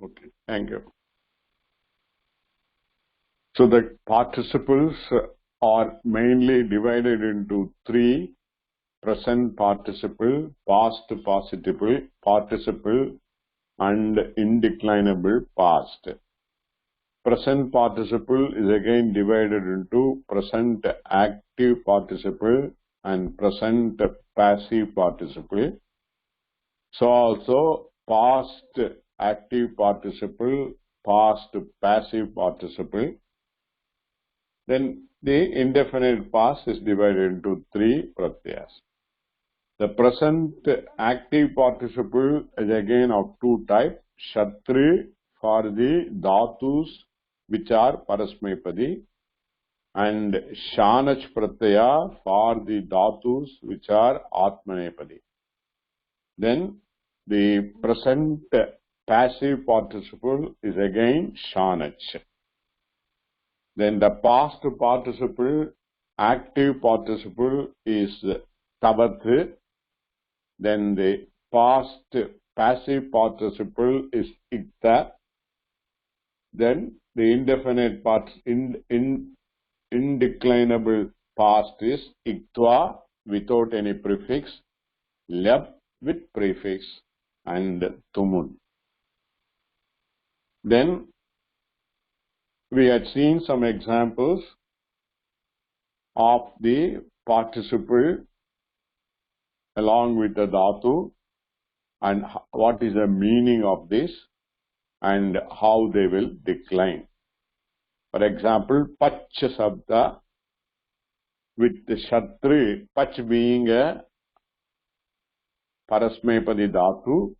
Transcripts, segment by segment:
Okay, thank you. So the participles are mainly divided into three: present participle, past participle, and indeclinable past. Present participle is again divided into present active participle and present passive participle. So also past active participle, past passive participle. Then the indefinite past is divided into three pratyas. The present active participle is again of two types: Shatri for the dhatus which are Parasmaipadi, and Shanach pratyaya for the dhatus which are Atmanepadi. Then the present passive participle is again Shanach. Then the past participle, active participle is Tavat. Then the past passive participle is Ikta. Then the indefinite indeclinable past is Iktva without any prefix, Lab with prefix, and Tumun. Then we had seen some examples of the participle along with the dhatu and what is the meaning of this and how they will decline. For example, Pach Sabda with the Shatri, Pach being a Parasmaipadi dhatu,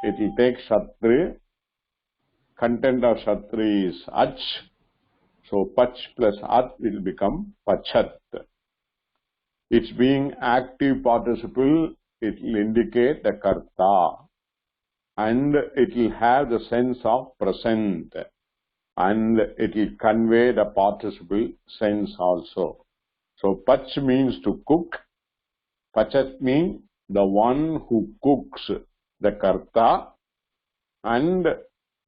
it will take Shatri. Content of Shatri is Ach. So Pach plus At will become Pachat. It's being active participle, it will indicate the Karta. And it will have the sense of present. And it will convey the participle sense also. So Pach means to cook. Pachat means the one who cooks, the Karta. And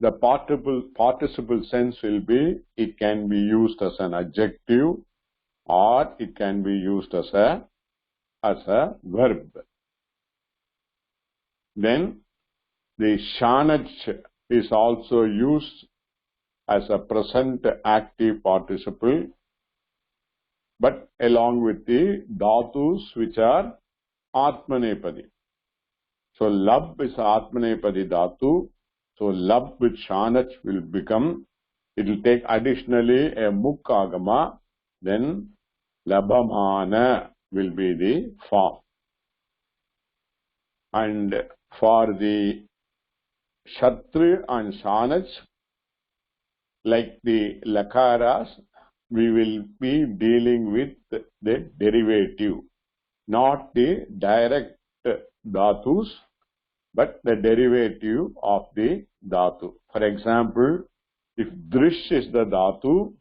the participle sense will be, it can be used as an adjective or it can be used as a verb. Then the Shanach is also used as a present active participle, but along with the dhatus which are Atmanepadi. So Lab is Atmanepadi dhatu. So Lab with Shanach will become, it will take additionally a Mukkagama, then Labhamana will be the form. And for the Shatri and Shanach, like the Lakaras, we will be dealing with the derivative, not the direct dhatus, but the derivative of the dhatu. For example, if Drish is the dhatu,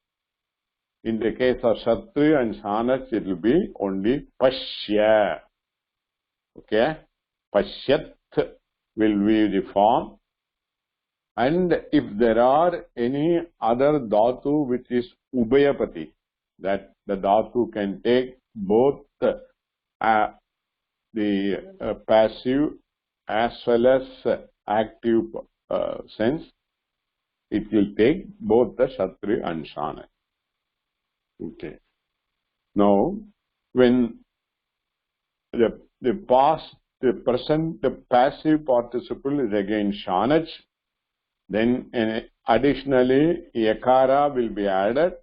in the case of Shatri and Shanach, it will be only Pashya. Okay? Pashyat will be the form. And if there are any other dhatu which is Ubhayapati, that the dhatu can take both the passive as well as active sense, it will take both the Shatri and Shanach. Okay. Now, when the present passive participle is again Shanach, then additionally Yakara will be added,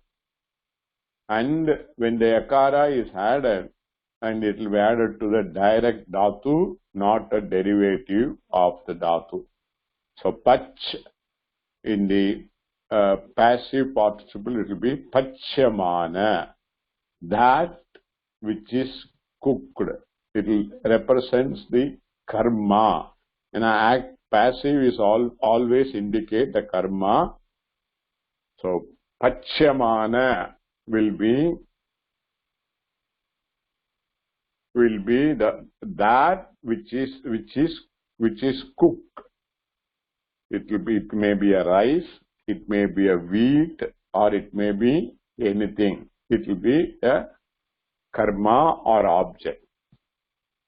and when the Yakara is added, and it will be added to the direct dhatu, not a derivative of the dhatu. So Pach in the passive participle, it will be Pachyamana, that which is cooked. It will represents the karma. And passive is always indicate the karma. So Pachyamana will be that which is cooked. It may be a rice, it may be a wheat, or it may be anything. It will be a karma or object.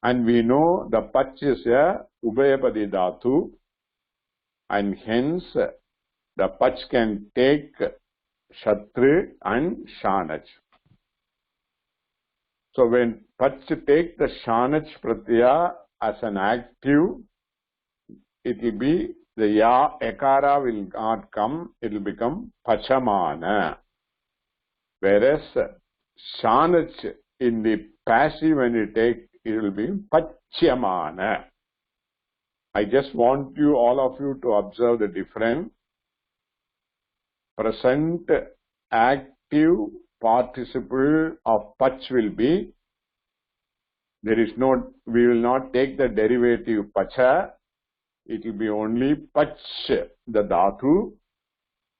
And we know the pach is a ubhayapadi dhatu, and hence the pach can take shatru and shanach. So when pach take the shanach pratyaya as an active, it will be the ya ekara will not come, it will become pachamana. Whereas shanach in the passive, when you take, it will be pachyamana. I just want you, all of you, to observe the difference. Present active participle of pach will be, there is no, we will not take the derivative pacha, it will be only pach, the dhatu,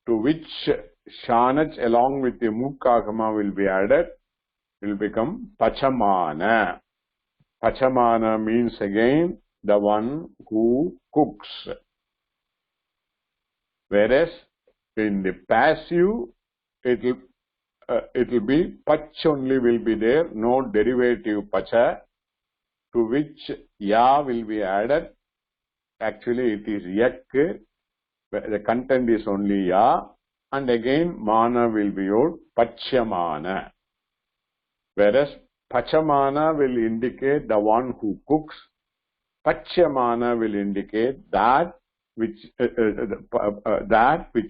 to which shanach along with the mukkagama will be added, will become pachamana. Pachamana means again the one who cooks. Whereas in the passive, it will be pach only will be there, no derivative pacha, to which ya will be added. Actually, it is yak, the content is only ya, and again mana will be your pachyamana. Whereas pachamana will indicate the one who cooks, pachyamana will indicate that which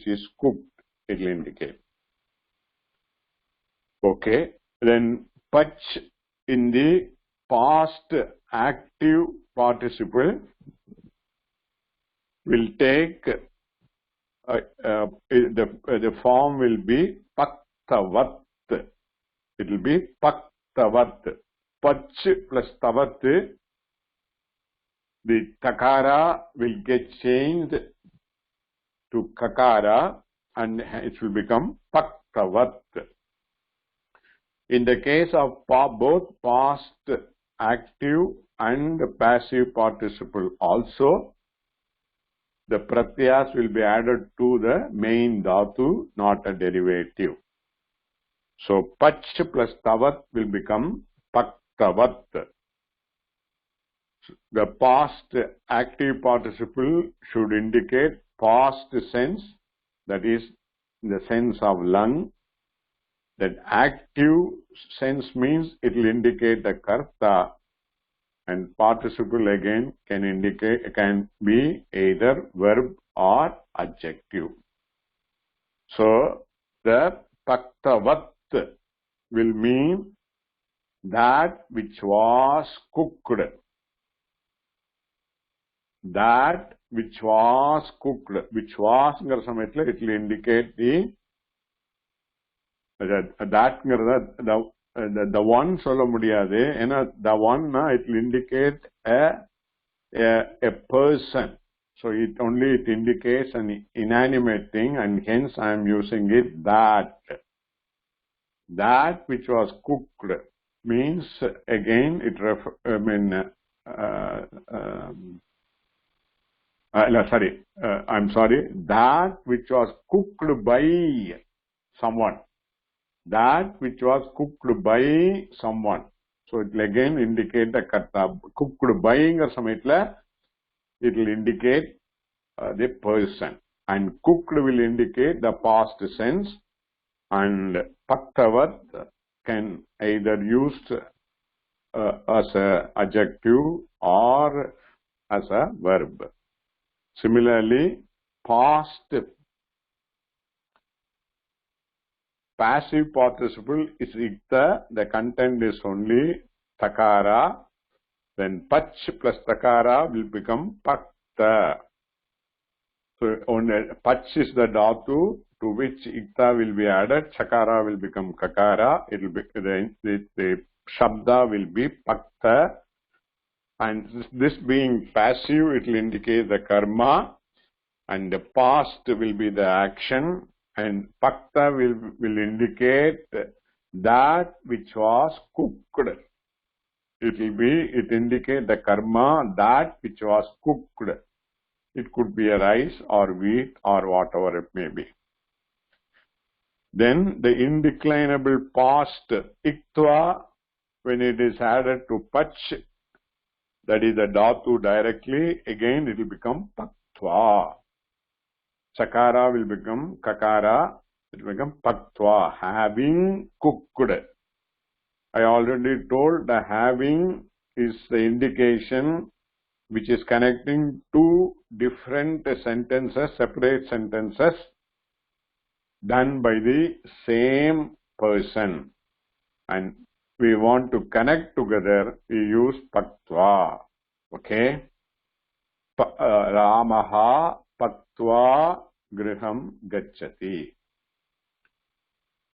is cooked, it will indicate. Okay, then pach in the past active participle will take the form will be paktavat. It will be paktavat. Pach plus tavat, the takara will get changed to kakara and it will become paktavat. In the case of both past active and passive participle also, the pratyas will be added to the main dhatu, not a derivative. So pach plus tavat will become paktavat. The past active participle should indicate past sense, that is the sense of lung. That active sense means it will indicate the karta, and participle again can be either verb or adjective. So the paktavat will mean that which was cooked. That which was cooked. Which was it will indicate the one சொல்ல முடியாது, ஏன்னா the one it will indicate a person, so it indicates an inanimate thing, and hence I am using it that which was cooked means again it that which was cooked by someone. That which was cooked by someone. So it will again indicate the karta. Cooked by samayatla, it will indicate the person. And cooked will indicate the past sense. And paktavat can either used as a adjective or as a verb. Similarly, past passive participle is ikta, the content is only takara, then pach plus takara will become pakta. So pach is the dhatu to which ikta will be added, chakara will become kakara, it will be the shabda will be pakta, and this being passive, it will indicate the karma, and the past will be the action, and pakta will indicate that which was cooked. It indicate the karma, that which was cooked. It could be a rice or wheat or whatever it may be. Then the indeclinable past iktva, when it is added to pach, that is the dhatu directly, again it will become paktva. Chakara will become kakara, it will become paktva, having cooked. I already told the having is the indication which is connecting two different sentences, separate sentences, done by the same person. And we want to connect together, we use paktva. Okay? Ramaha paktva griham gacchati.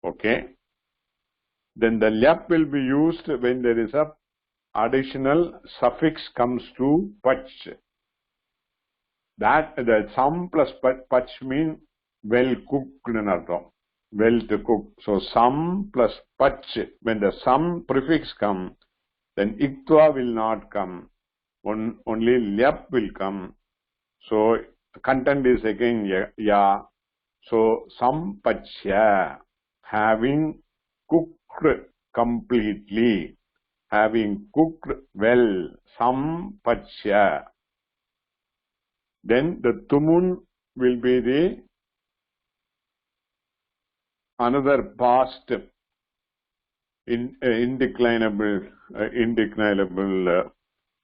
Okay? Then the lyap will be used when there is a additional suffix comes to pach. That the sam plus pach mean well cooked in artham. Well to cook. So sam plus pach. When the sam prefix come, then iktva will not come. Only lyap will come. So content is again ya. So sampachya, having cooked completely, having cooked well, sampachya. Then the tumun will be the another past indeclinable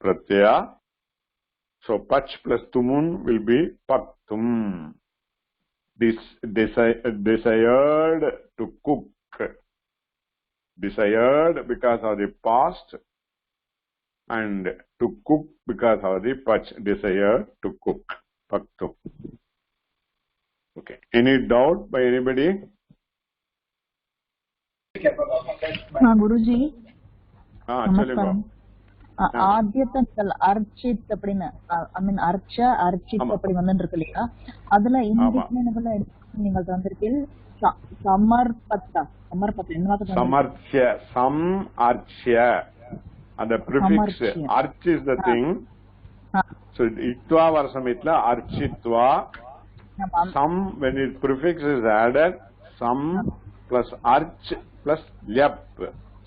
pratyaya. So pach plus tumun will be paktum. Desired to cook. Desired because of the past and to cook because of the pach. Desire to cook. Paktum. Okay. Any doubt by anybody? Guruji. Namaskaram. ஆத்யத்தல் அர்ச்சித் அப்படின்னு ஐ மீன் அர்ச்ச அர்ச்சித் அப்படி வந்து இருக்கு இல்லையா, அதுல இன்டிக்ளைனபிளா நீங்கள் தந்திருக்கீங்க சமர்ப்பத்தா சமர்ப்பத்தா என்ன வார்த்தை சமர்ச்ய some அர்ச்ய அந்த prefix arch is the thing. So itva varsamitla architva. Some when its prefix is added, some plus arch plus lyap,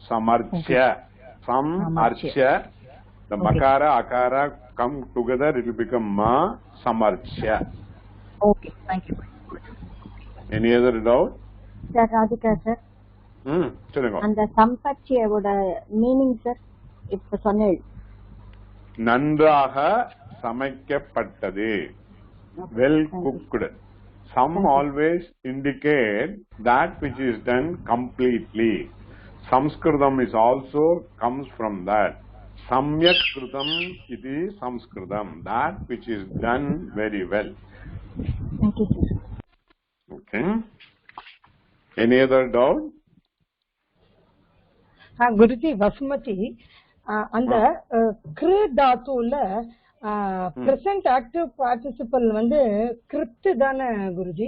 samarchya. Some archya, the makara akara come together, it will become ma samarchya. Okay, thank you. Any other doubt? Sir, Radhika sir. சொல்லுங்க. அந்த சம்பச்சியோட meaning sir இப்ப சொன்னேன். நன்றாக சமைக்கப்பட்டது, well cooked. Some always indicate that which is done completely. Sanskritam is also comes from that. Samyak kritam iti sanskritam, that which is done very well. Thank you sir. Okay. Any other doubt? Guruji, Vasmati, அந்த கிரு தாத்துல present active participle வந்து கிருத்து தானே குருஜி?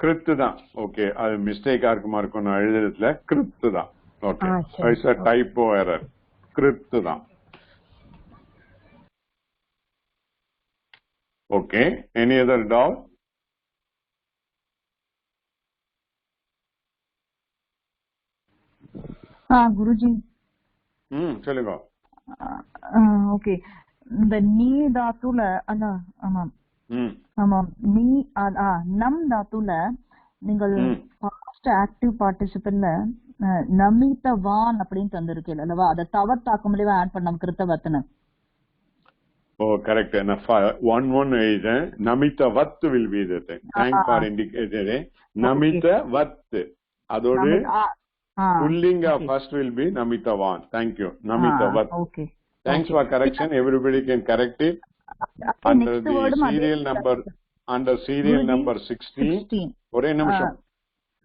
கிருத்து தான். Okay, அது மிஸ்டேக்கா இருக்குமா இருக்கும் நான் எழுதுறதுல. கிருத்து தான். Okay, it's a typo error. கிருத்து தான். Okay, any other doubt? Guruji சொல்லுங்க. ஓகே, இந்த நீ தாத்துல அதான் ஆமாம் ஆமாம் நீ நம் தாத்துல நீங்கள் பாஸ்ட் ஆக்டிவ் பார்ட்டிசிபல்ல நமிதவான் அப்படின்னு தந்திருக்கீங்க அல்லவா, அதை தவத்தாக்கும்லயே ஆட் பண்ண கிருத்தவத்னு. ஓ correct. one is namitavath will be the thing. Thank for indicated. Namitavath அதோட pullinga first will be namitavan. Thank you. Namitavath. Okay. Thanks for correction. Everybody can correct it. Under the serial number, under serial number 16. ஒரே நிமிஷம்.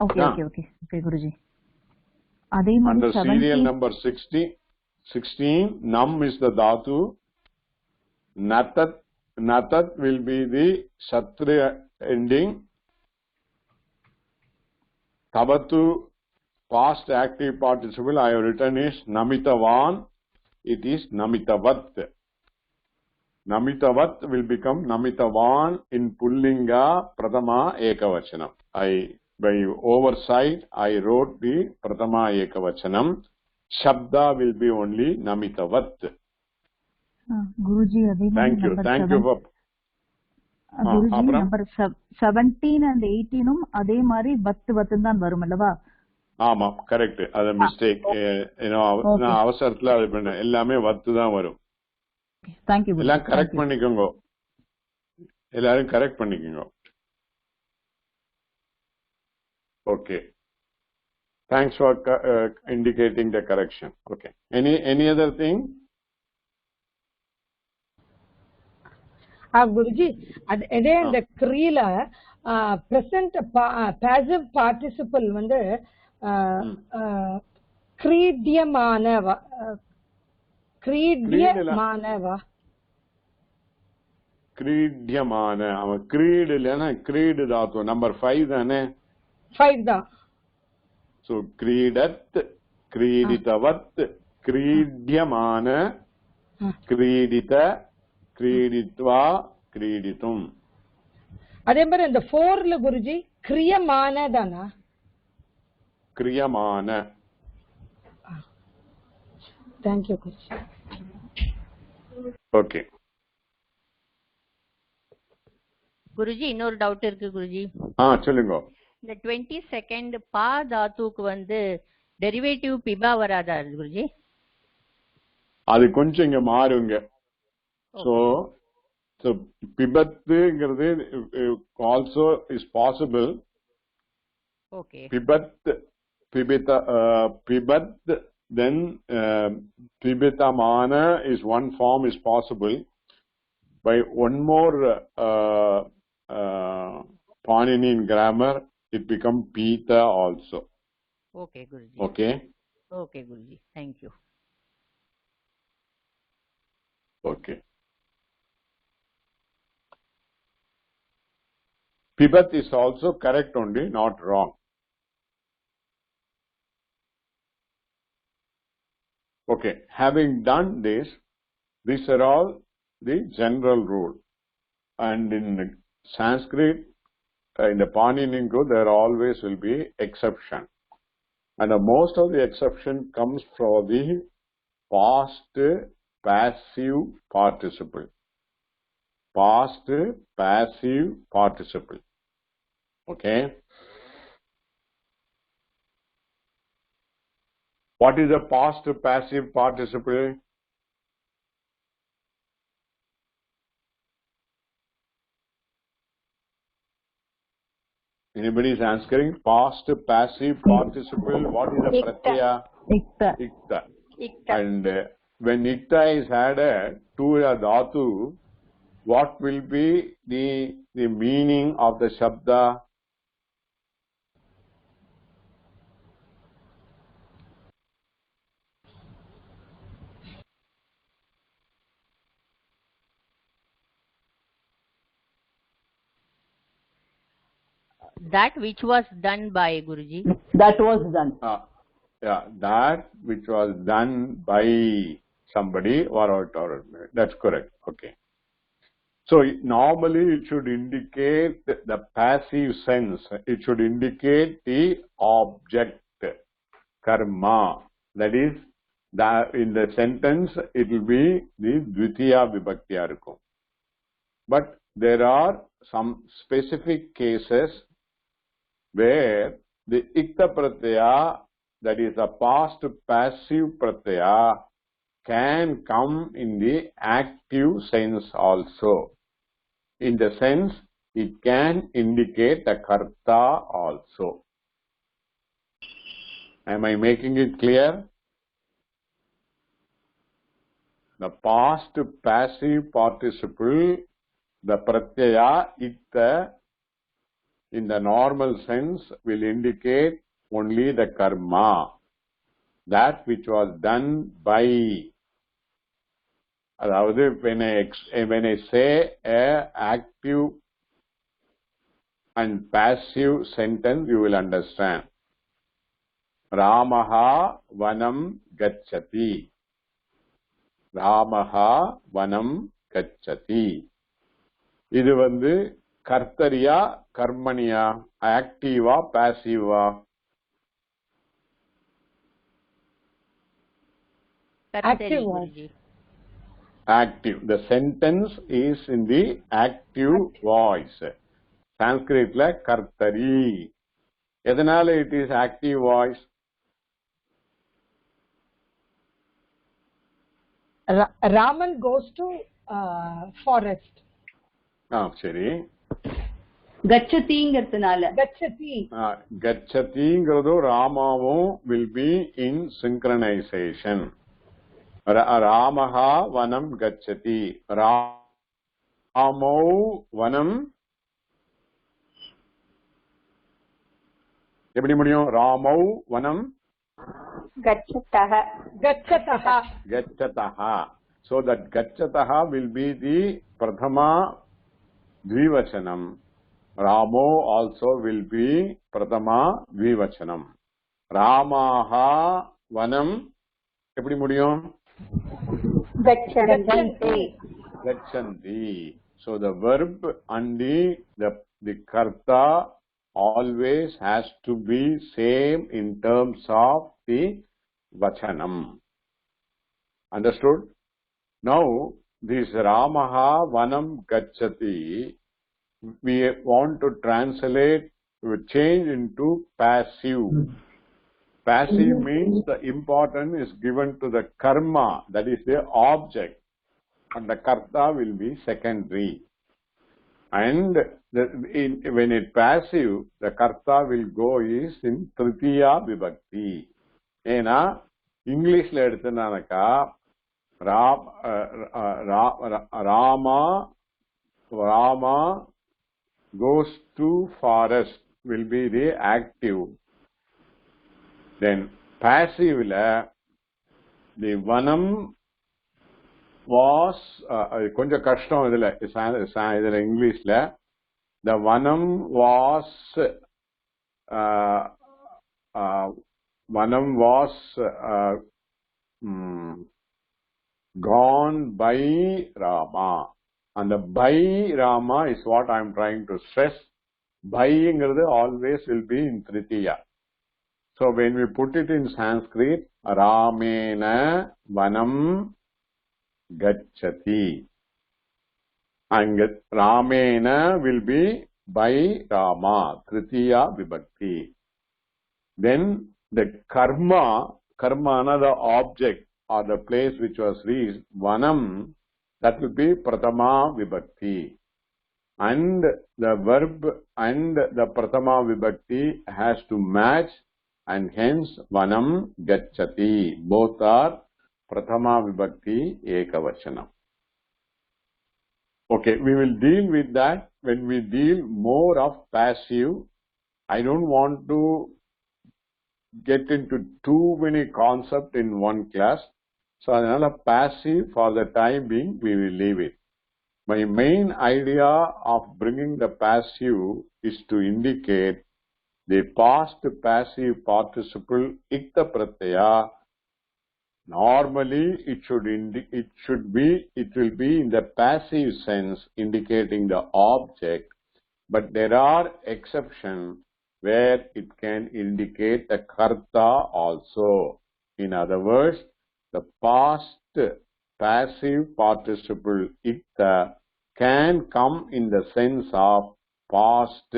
Okay, okay, okay. Okay, Guruji. அதே மாதிரி under serial number 16, nam is the dhatu. Natat will be the kshatriya ending. Tavatu past active participle I have written is namitavan. It is namitavat. Namitavat will become Namitavan in Pullinga Pratama Ekavachanam. By oversight, I wrote the Pratama Ekavachanam. Shabda will be only Namitavat. Guruji, adhe Thank you. Thank you for... Guruji, number 17 and 18 adhe mari vattu vattundan varum allava? ஆமா, correct. அது mistake. நான் அவசரத்துல அது பண்ண எல்லாமே வத்து தான் வரும். Thank you. எல்லாம் கரெக்ட் பண்ணிக்கோங்க. எல்லாரும் கரெக்ட் பண்ணிக்கோங்க. Okay. Thanks for indicating the correction. Okay. Any other thing? Guruji, அதே இந்த கிரியல present passive participle வந்து கிரீட்யமானவா கிரீட்யமான அவன் கிரீடு இல்லைன்னா கிரீடு தாத்து நம்பர் 5 தானே? 5 தான். So क्रीडत् क्रीडितवत् क्रीड्यमान क्रीडित क्रीडित्वा क्रीडितुम. அதே மாதிரி அந்த 4ல குருஜி கிரியமான தானா? क्रियमान. Thank you Guruji. Okay. Guruji இன்னொரு டவுட் இருக்கு குருஜி. சொல்லுங்க. இந்த 22nd பா தாத்துக்கு வந்து டெரிவேட்டிவ் பிபா வராதா குருஜி? அது கொஞ்சம் இங்க மாறுங்க. So பிபத்துங்கிறது also is possible. Okay. Pibat, then pibitamana is one form is possible. By one more Paninian grammar, it become pita also. Okay, Guruji. Okay. Okay, Guruji. Thank you. Okay. Pibat is also correct only, not wrong. Okay. Having done this, these are all the general rule. And in Sanskrit, in the Paninian group, there always will be exception. And most of the exception comes from the past passive participle. Past passive participle. Okay. What is the past passive participle? Anybody is answering? Past passive participle. What is the pratyaya? Ikta. And when ikta is added to a dhatu, what will be the meaning of the shabda? That which was done by Guruji. That was done. Yeah, that which was done by somebody or that's correct. Okay. So normally it should indicate the passive sense. It should indicate the object, karma. That is, in the sentence it will be the dvitiya vibhakti irukum. But there are some specific cases where the ikta pratyaya, that is a past passive pratyaya, can come in the active sense also. In the sense, it can indicate the karta also. Am I making it clear? The past passive participle, the pratyaya, ikta, in the normal sense will indicate only the karma, that which was done by. Adavadhu, when I say a active and passive sentence, you will understand. Ramaha vanam gacchati. Ramaha vanam gacchati. இது வந்து கர்த்தரியா கர்மணியா, ஆக்டிவா பாசிவா? Kartari, Active Guruji. Active. The sentence is in the active voice. Sanskritல கர்த்தரி. எதனால it is active voice? Raman goes to forest. சரி. கச்சதிங்கிறதுனால. கச்சதிங்கிறதும் ராமாவும் will be in synchronization. ராமஹா வனம் கச்சதி. ராமோ வனம் எப்படி முடியும்? ராமௌ வனம் गच्छतः gachataha. So that gachataha will be the prathama dvivachanam. Ramo also will be prathama dvivachanam. Ramaha vanam எப்படி முடியும்? Gachanti. So the verb and the karta always has to be same in terms of the vachanam. Understood? Now this Ramaha vanam gacchati, we want to translate, change into passive. Passive means the importance is given to the karma, that is the object, and the karta will be secondary. And when it passive, the karta will go is in tritiya vibhakti. ஏன்னா இங்கிலீஷ்ல எடுத்தனாக்கா Rama goes to forest will be the active. Then passive the vanam was கொஞ்சம் கஷ்டம் இதுல இங்கிலீஷ்ல. The vanam was gone by Rama, and the by Rama is what I am trying to stress. Byங்கிறது always will be in tritiya. So when we put it in Sanskrit, Ramena vanam gacchati, and Ramena will be by Rama, tritiya vibhakti. Then the karma, another object or the place which was reached, vanam, that will be prathama vibhakti. And the verb and the prathama vibhakti has to match, and hence vanam gacchati. Both are prathama vibhakti ekavachanam. Okay, we will deal with that when we deal more of passive. I don't want to get into too many concepts in one class. So another passive, for the time being, we will leave it. My main idea of bringing the passive is to indicate the past passive participle ikta pratyaya. Normally it will be in the passive sense, indicating the object, but there are exceptions where it can indicate the karta also. In other words, the past passive participle ikta can come in the sense of past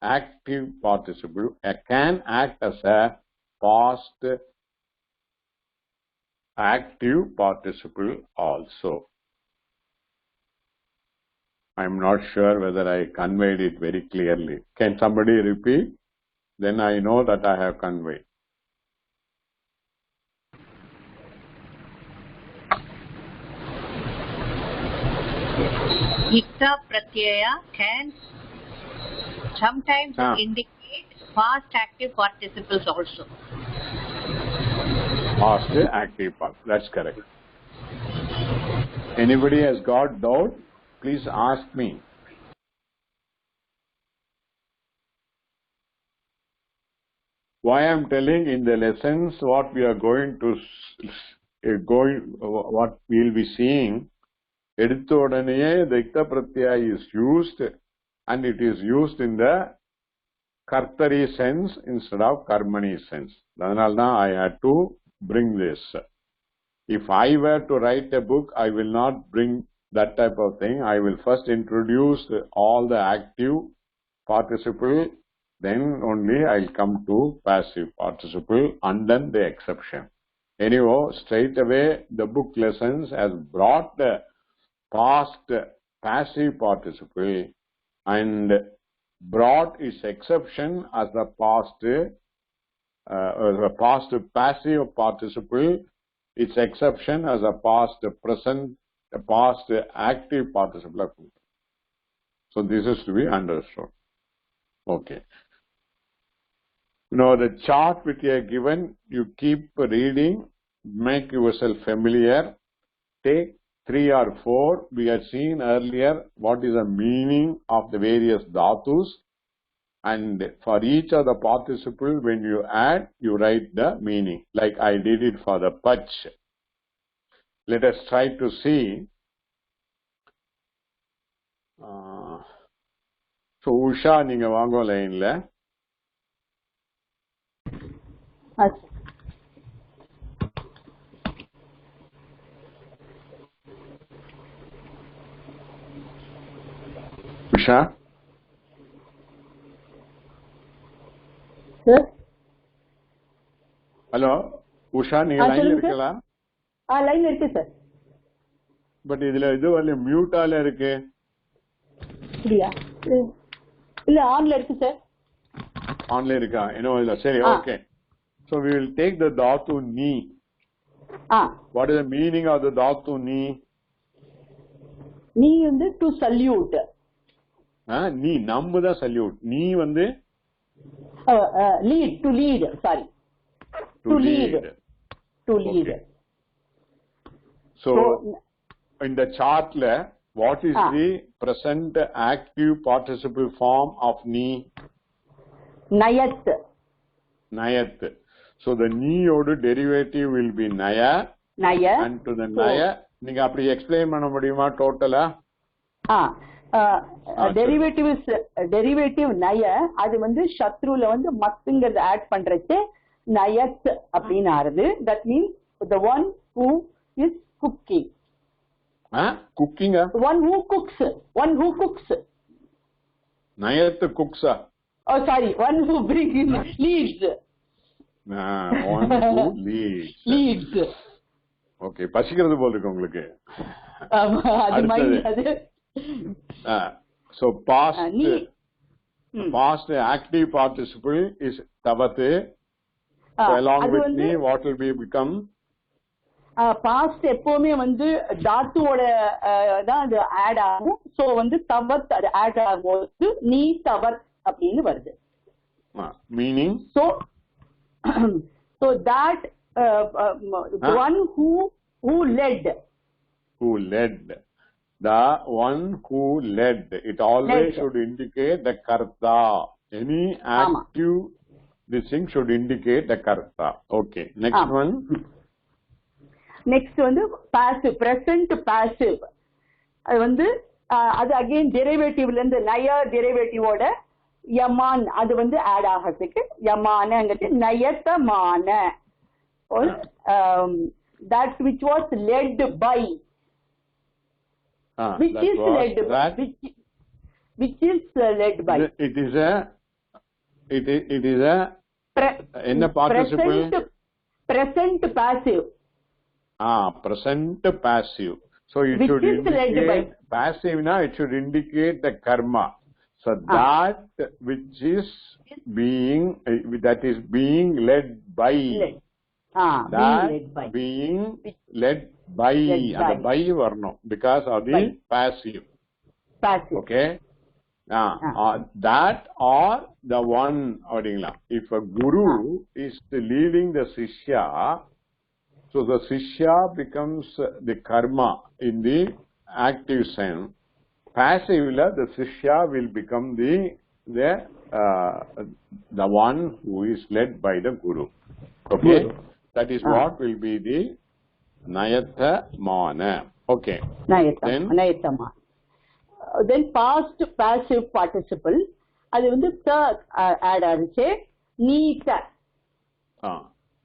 active participle. It can act as a past active participle also. I am not sure whether I conveyed it very clearly. Can somebody repeat? Then I know that I have conveyed. Ikta pratyaya can sometimes indicate past active participles also. Past active part. That's correct. Anybody has got doubt? Please ask me. Why I am telling in the lessons what we are going to what we'll be seeing, எடுத்த உடனேயே the ikta pratyaya is used and it is used in the kartari sense instead of karmani sense. அதனால்தான் I had to bring this. If I were to write a book, I will not bring that type of thing. I will first introduce all the active participle, then only I'll come to passive participle and then the exception. Anyhow, straight away the book lessons has brought the past passive participle and brought its exception as the past passive participle, its exception as a past present, a past active participle. So this is to be understood. Okay. Now the chart which you are given, you keep reading, make yourself familiar, take 3 or 4. We had seen earlier what is the meaning of the various dhatus, and for each of the participle, when you add, you write the meaning, like I did it for the pach. Let us try to see. So Usha, நீங்க வாங்க லைன்ல. Usha. Sir? Hello, Usha, நீங்க லைன்ல இருக்கலாம். லைன்ல இருக்கு sir. But இதுல இது வரல மியூட்டால இருக்கு. அப்படியா? இல்ல ஆன்ல இருக்கு சார். ஆன்ல இருக்கா? இல்ல சரி, okay. So we will take the dhatu ni. What is the meaning of the dhatu ni? நீ வந்து to salute. நீ நம்ம தான் salute. நீ வந்து lead, to lead, sorry. To lead. To lead. Okay. So in the chart, what is the present active participle form of ni? Nayat. Nayat. So the ni odu derivative will be naya. Naya. And to the naya, நீங்க அப்படி explain பண்ண முடியுமா டோட்டலா? Derivative நய, அது வந்து சத்ருல வந்து மத்துங்கிறது add பண்றச்சு நயத் அப்படின்னு ஆறுது. That means the one who is cooking. Cooking? One who cooks. Nayat cooks. Oh, sorry, one who leads. One who leads. Okay, பசிக்கிறது போல இருக்கு உங்களுக்கு. அது மைண்ட் அது. So past active participle is tavat. So along with me, what will be become? Past எப்பவுமே வந்து தாத்துவோட தான் அது ஆட் ஆகும். சோ வந்து தவத் அது ஆட் ஆகும்போது நீ தவத் அப்படின்னு வருது. Meaning? So that the one who led. The one who led. It always should indicate the karta. Any active this thing should indicate the karta. Okay. Next one. Next வந்து passive, present passive. அது வந்து அது again டெரிவேட்டிவ்ல இருந்து நய டெரிவேட்டிவோட யமான் அது வந்து add ஆகிறதுக்கு யமானங்கிறது நயத்தமான. That which was led by. Which is led by. It is a participle. Present passive. Present passive. So it which should indicate passive. Now it should indicate the karma. So that which is being led by. Being led by. And by varno because of the passive. Okay. That or the one. If a guru is leading the shishya, so the shishya becomes the karma in the active sense. Passive, the shishya will become the one who is led by the guru. Okay. That is what will be the Nayatamana. Okay. Nayatama. Then past passive participle. அது வந்து add ஆச்சு. Neeta.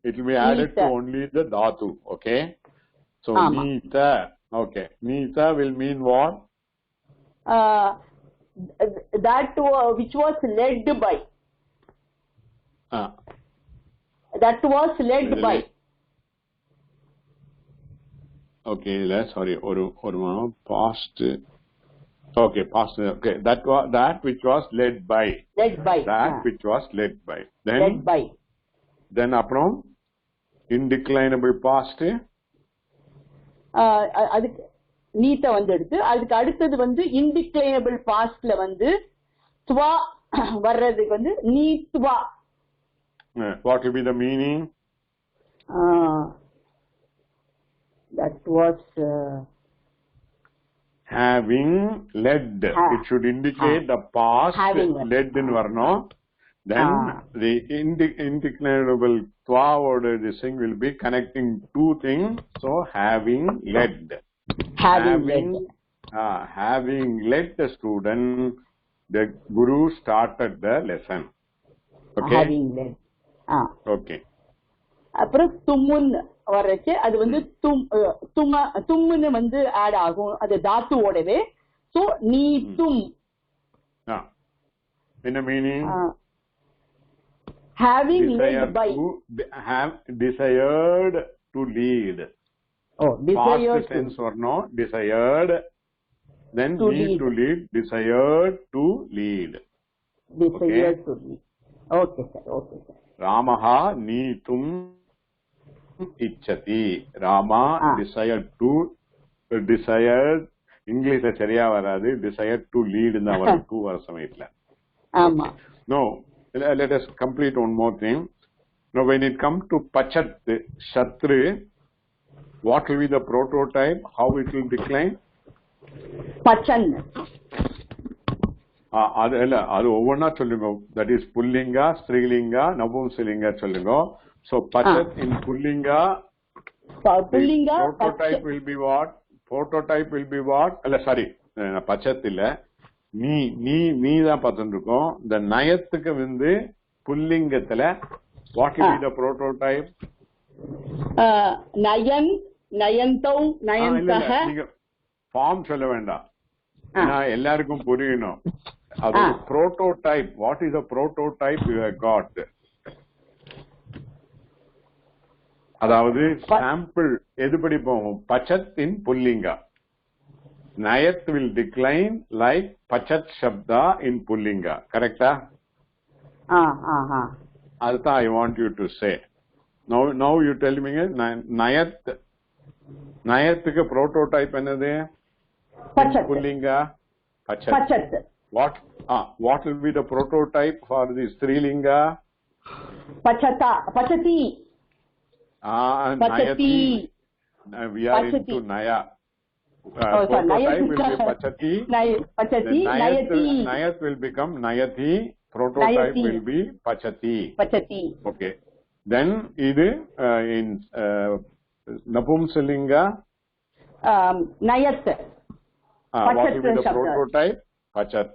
It will be added to only the dhatu. Okay. So neeta. Okay. Neeta will mean what? That which was led by. That was led by. Okay, sorry, or past. Okay, past. Okay, that which was led by. Led by. That which was led by. Then led by. Then aprom indeclinable past. அதுக்கு நீட்ட வந்துடுது. அதுக்கு அடுத்தது வந்து இன்டிக்ளைனபிள் பாஸ்ட்ல வந்து துவா வர்றதுக்கு வந்து நீத்வா. What will be the meaning? That was having led. It should indicate the past led in varno. Then the indeclinable twa word, this thing will be connecting two things. So having led. Having led the student, the guru started the lesson. Okay. Having led. Okay. அப்புறம் தும்முன் வரச்சு அது வந்து தும்முன்னு வந்து add ஆகும் அது தாத்துவோடவே. So நீத்தும். In a meaning. Having led by. Have desired to lead. Desired past tense or no, desired. Then need to lead, desired to lead. Desired to lead. Okay, sir. Ramaha neetum ichchati. Rama desired English சரியா வராது. desired to lead இந்த வர 2 வர சமயத்துல. ஆமா. No, let us complete one more thing. Now when it comes to pachat shatru, what will be the prototype? How it will decline? Pachan. அது ஒவ்வொன்னா சொல்லுங்க. That is pullinga, strilinga, navumsalinga சொல்லுங்க. So pachat in pullinga. Prototype will be what? Sorry, pachat இல்ல. நீ தான் பார்த்துட்டு இருக்கோம். இந்த நயத்துக்கு வந்து புல்லிங்கத்துல what will be the prototype? நயன், நயந்தௌ, நயந்தஹ. நீங்க ஃபார்ம் சொல்ல வேண்டாம். எல்லாருக்கும் புரியணும். அது prototype. What is the prototype you have got? அதாவது சாம்பிள் எதுபடி போகும்? பச்சத் இன் புல்லிங்கா. Nayat will decline like pachat shabda in pullinga. Correcta? That's I want you to say. Now you tell me Nayat ke prototype enade? Pachat. Pullinga. Pachat. What will be the prototype for the strilinga? Pachati. Nayati. We are into Naya. Prototype will be Pachati. Nayat will become Nayati. Prototype will be Pachati. Okay. Then idu in Napumsalinga. Nayat. What will be the prototype? Pachat.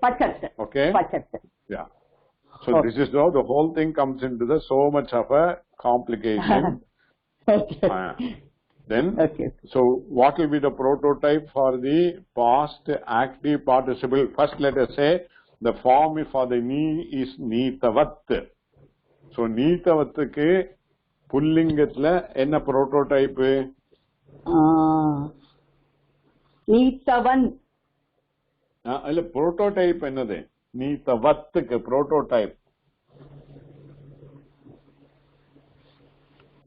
Okay. Pachat. Yeah. So this is how the whole thing comes into so much of a complication. Okay. Then, so what will be the prototype for the past active participle? First, let us say the form for the ni is neetavat. So, neetavatku pullingathla enna prototype? Neetavan. Alla prototype ennade? Neetavatku prototype.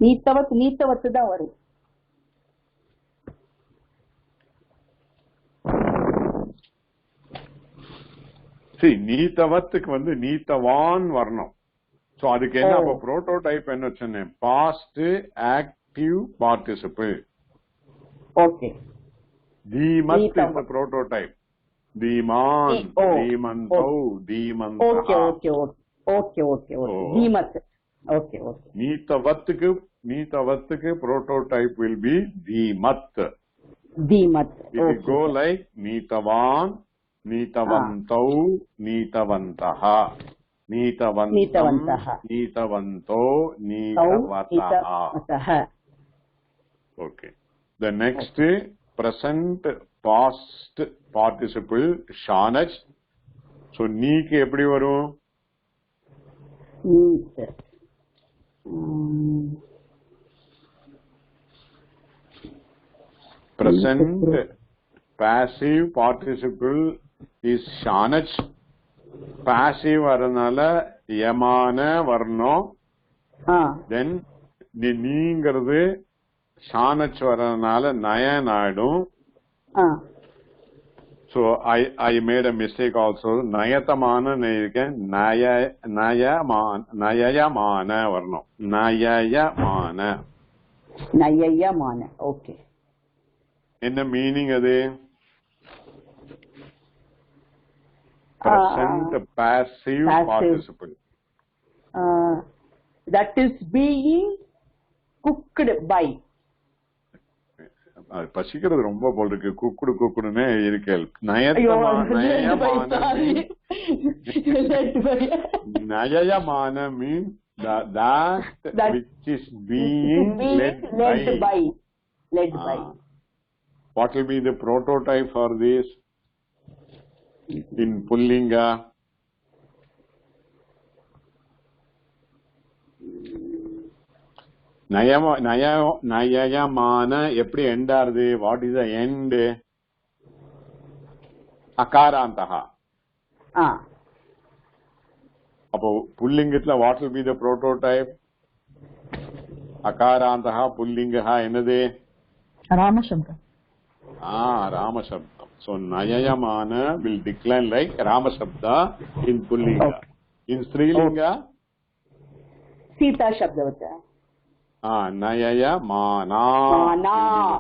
நீத்தவத்து தான் வரும். See, நீத்தவத்துக்கு வந்து நீத்தவான் வரணும். So அதுக்கு என்ன அப்ப prototype என்ன சொன்னேன்? Past active participle. Okay. தீமத் இஸ் தி புரோட்டோடைப். தீமான், தீமந்தோ, தீமந்தா. ஓகே. தீமத். ஓகே. நீத்தவத்துக்கு Nitavathukku prototype will be Dhimat. Dhimat. It will go like Nitavan, Nitavantau, Nitavantaha, Nitavantam, Nitavanto, Nitavataha. Okay. The next present past participle Shanach. So நீக்கு எப்படி வரும்? Present passive participle is Shanach. Passive வரனால யமான வரணும். Then நீங்கிறது Shanach வரனால nine ஆயிடும். So I made a mistake also. Nayatamana neyken nayayamana varno. Nayayamana. Okay. In the meaning adu present passive participle. That is being cooked by. பசிக்கிறது ரொம்ப போல் இருக்கு. குக்குடுன்னு இருக்கேள். நயயமான means that which is being led by. What will be the prototype for this in Pullinga? நயயமான எப்படி end ஆறுது? What is the end? அகாராந்தகா. அப்போ புல்லிங்கத்துல what will be the prototype? அகாராந்தகா புல்லிங்கா என்னது? ராமசப்தம். ராமசப்தம். So nayayamana will decline like Ramashabda in Pullinga. In Strilinga Sita Shabda hota hai. Nayayamana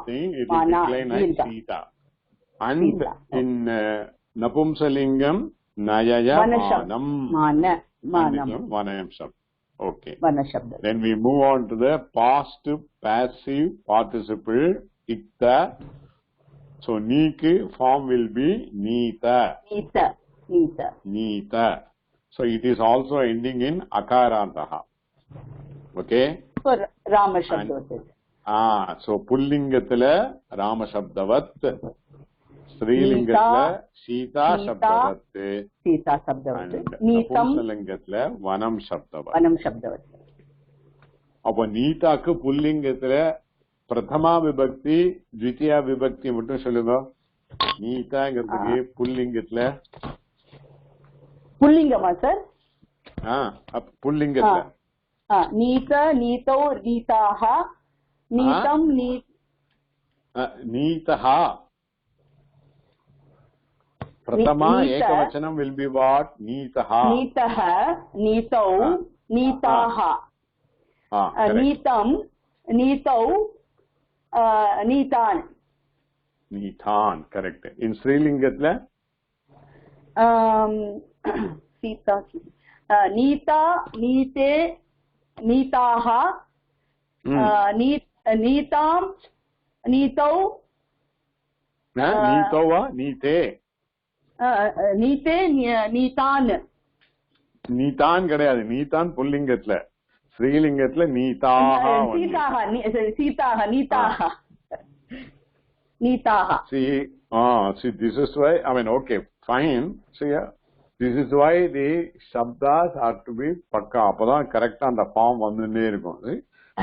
it will decline like Sita. And in Napumsalingam Nayayamanam Vanayam Shabda. Okay. Then we move on to the past passive participle Ikta. So Neeku form will be Neeta. So it is also ending in Akarantaha. Okay? For Rama Shabdavat. So Pullingathila Rama Shabdavat, Strilingathila Sita Shabdavat, and Napumsalingathila Vanam Shabdavat. Appo Neetaku Pullingathila பிரதமா விபக்தி த்விதியா விபக்தி மட்டும் சொல்லுங்க. நீதாங்கிறதுக்கு புல்லிங்கத்துல புல்லிங்கமா sir? புல்லிங்கத்துல நீத நீதோ நீதாக நீதம் நீதஹா. பிரதமா ஏகவச்சனம் will be what? நீதஹா. நீதஹ நீதௌ நீதாக நீதம் நீதௌ நீதான். Correct. In Srilingathla Sita Neeta Neete Neetaha Neetam Neetau Neetova Neete Neete Neetan. Neetan கிடையாது. நீதான் புல்லிங்கத்துல. ஸ்ரீலிங்கத்துல நீதாக. See, this is why, okay, fine. See, this is why the shabdas are to be pakka. அப்பதான் கரெக்டா அந்த form வந்துட்டே இருக்கும்.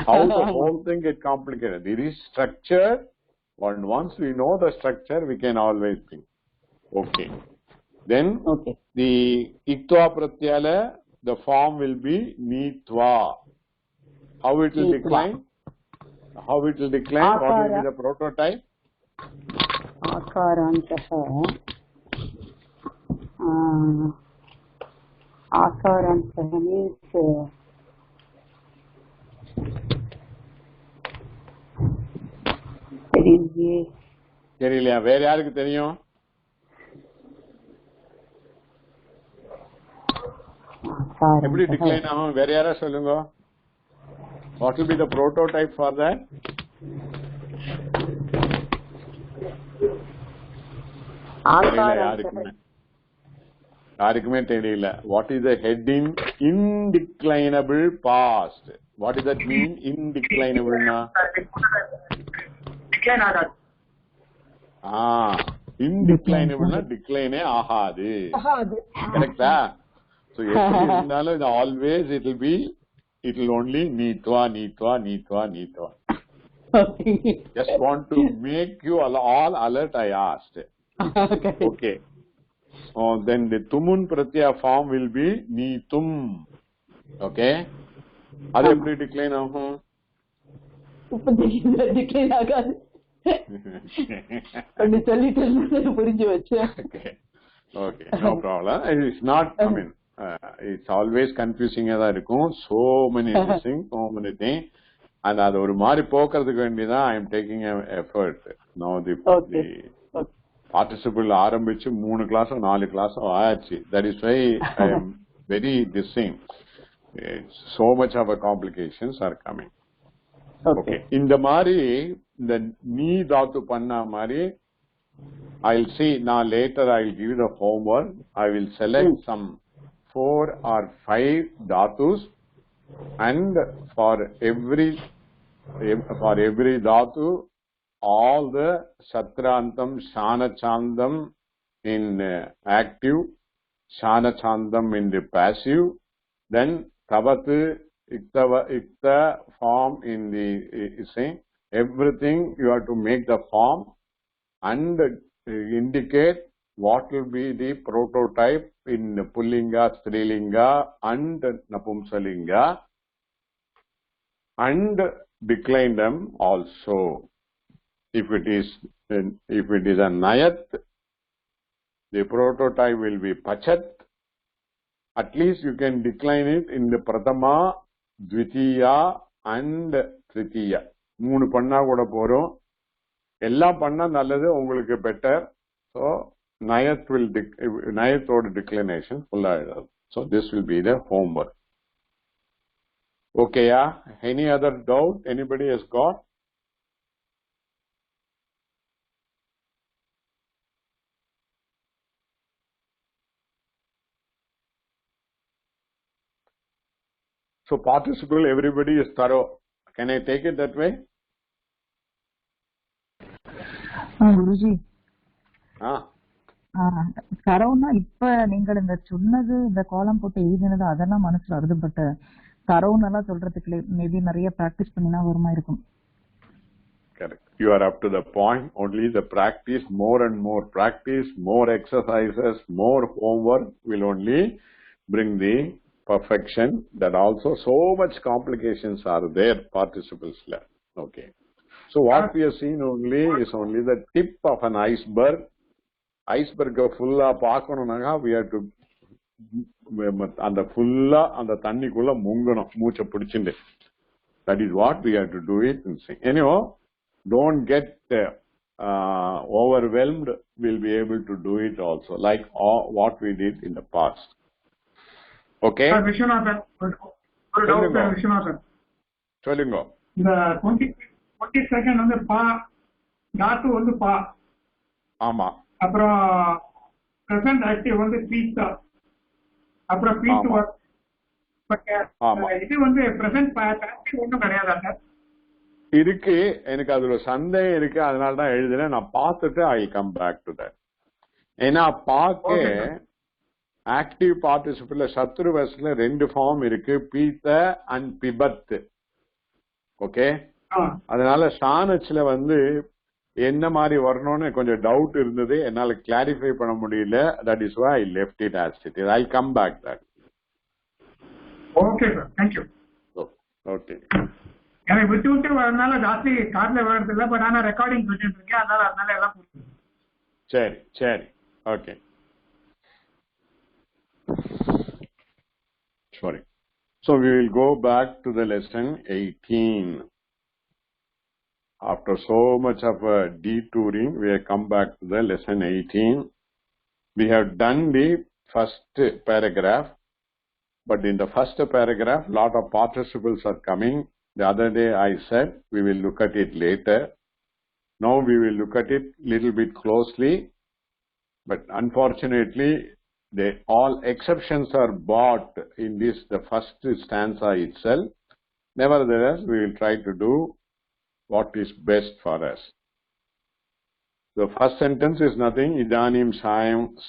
How the whole thing get complicated. It is structured, and once we know the structure, we can always think. Okay. Then, the iktva pratyala, the form will be nitva. How it will decline? What will be the prototype? Akarantaha means தெரியலையா? வேற யாருக்கு தெரியும்? எப்படி decline ஆகும்? வேற யாரா சொல்லுங்க. What will be the prototype for that? யாருக்குமே தெரியல. What is the heading? Indeclinable past. What does that mean? Indeclinable na? Decline ஆகாது. Indeclinable na decline ஆகாது. Correctா? So எப்படி இருந்தாலும் always it will only neetva. Just want to make you all alert, I asked. Okay. Then the tumun pratyaya form will be neetum. Okay. அது எப்படி decline ஆகும்? decline ஆகாது. அப்படி சொல்லிட்டு புரிஞ்சு வச்சேன். Okay, no problem. It's not, I mean, it's always confusing ஆ தான் இருக்கும். So many things. And அது ஒரு மாதிரி போக்குறதுக்கு வேண்டிதான் I am taking an effort. Now the participle ஆரம்பிச்சு 3 class 4 class ஆயாச்சு. That is why I am very dissing. So much of a complications are coming. Okay. இந்த மாதிரி இந்த நீ தாத்து பண்ண மாதிரி I'll see now later. I'll give you the homework. I will select some 4 or 5 dhatus, and for every dhatu all the satrantam shanachandam in active, shanachandam in the passive, then tavatu ikta form in the saying. Everything you have to make the form and indicate what will be the prototype in Pullinga, Strilinga and Napumsalinga, and decline them also. If it is a Nayat, the prototype will be Pachat. At least you can decline it in the Prathama, Dvitiya and Tritiya. 3 பண்ணா கூட போறோம். எல்லாம் பண்ணா நல்லது, உங்களுக்கு better. So நயத்தோட declination ஃபுல்லா எழுதும். So this will be the homework. Okay, yeah. Any other doubt anybody has got? So participle, everybody is thorough. Can I take it that way? Guruji தரவுனா இப்ப நீங்கள் இந்த சொன்னது இந்த கோலம் போட்டு எழுதினது அதெல்லாம் மனசுல வருது. பட் தரவுன்னெல்லாம் சொல்றதுக்கு மேபி நிறைய பிராக்டிஸ் பண்ணினா வருமா இருக்கும். Correct. You are up to the point. Only the practice, more and more practice, more exercises, more homework will only bring the perfection. That also so much complications are there, participles left. Okay. So what we have seen only is only the tip of an iceberg. Iceberg fulla paakkanumnaga we have to and fulla and thannikkulla munganum moocha pidichinde. That is what we have to do it and sing. Anyhow, don't get overwhelmed. We'll be able to do it also, like what we did in the past. Okay. Vishwanathan, ஒரு doubt Viswanathan. சொல்லுங்க. இந்த 22nd வந்து பா தாத்து வந்து பா. ஆமா. அப்புறம் present active வந்து பீஸ்தா. அப்புறம் பீஸ் வர்க். பட் இது வந்து பிரசன்ட் ஆக்டிவ் ஒன்றும் கிடையாதா சார்? இருக்கு. எனக்கு அதுல சந்தேகம் இருக்கு. அதனால தான் எழுதுறேன். நான் பார்த்துட்டு I come back to that. ஏன்னா பார்க்க ஆக்டிவ் பார்ட்டிசிபிள்ல சத்ரு வர்ஸ்ல 2 ஃபார்ம் இருக்கு, பீத்த அண்ட் பிபத். ஓகே. அதனால ஷானச்ல வந்து என்ன மாதிரி வரணும்னு கொஞ்சம் டவுட் இருந்தது. என்னால கிளாரிஃபை பண்ண முடியல. That is why I left it as it is. I come back that. Okay sir, thank you. Okay. எனக்கு விட்டு விட்டு வரனால ஜாஸ்தி கார்ட்ல வரது இல்லை. பட் ஆனா ரெக்கார்டிங் பண்ணிட்டு இருக்கேன். அதனால எல்லாம் புரியுது. சரி சரி. Okay. Sorry. So we will go back to the lesson 18. After so much of a detouring, we have come back to the lesson 18. We have done the first paragraph, but in the first paragraph, lot of participles are coming. The other day I said we will look at it later. Now we will look at it little bit closely. But unfortunately, all exceptions are bought in this, the first stanza itself. Nevertheless, we will try to do what is best for us. The first sentence is nothing. Idanim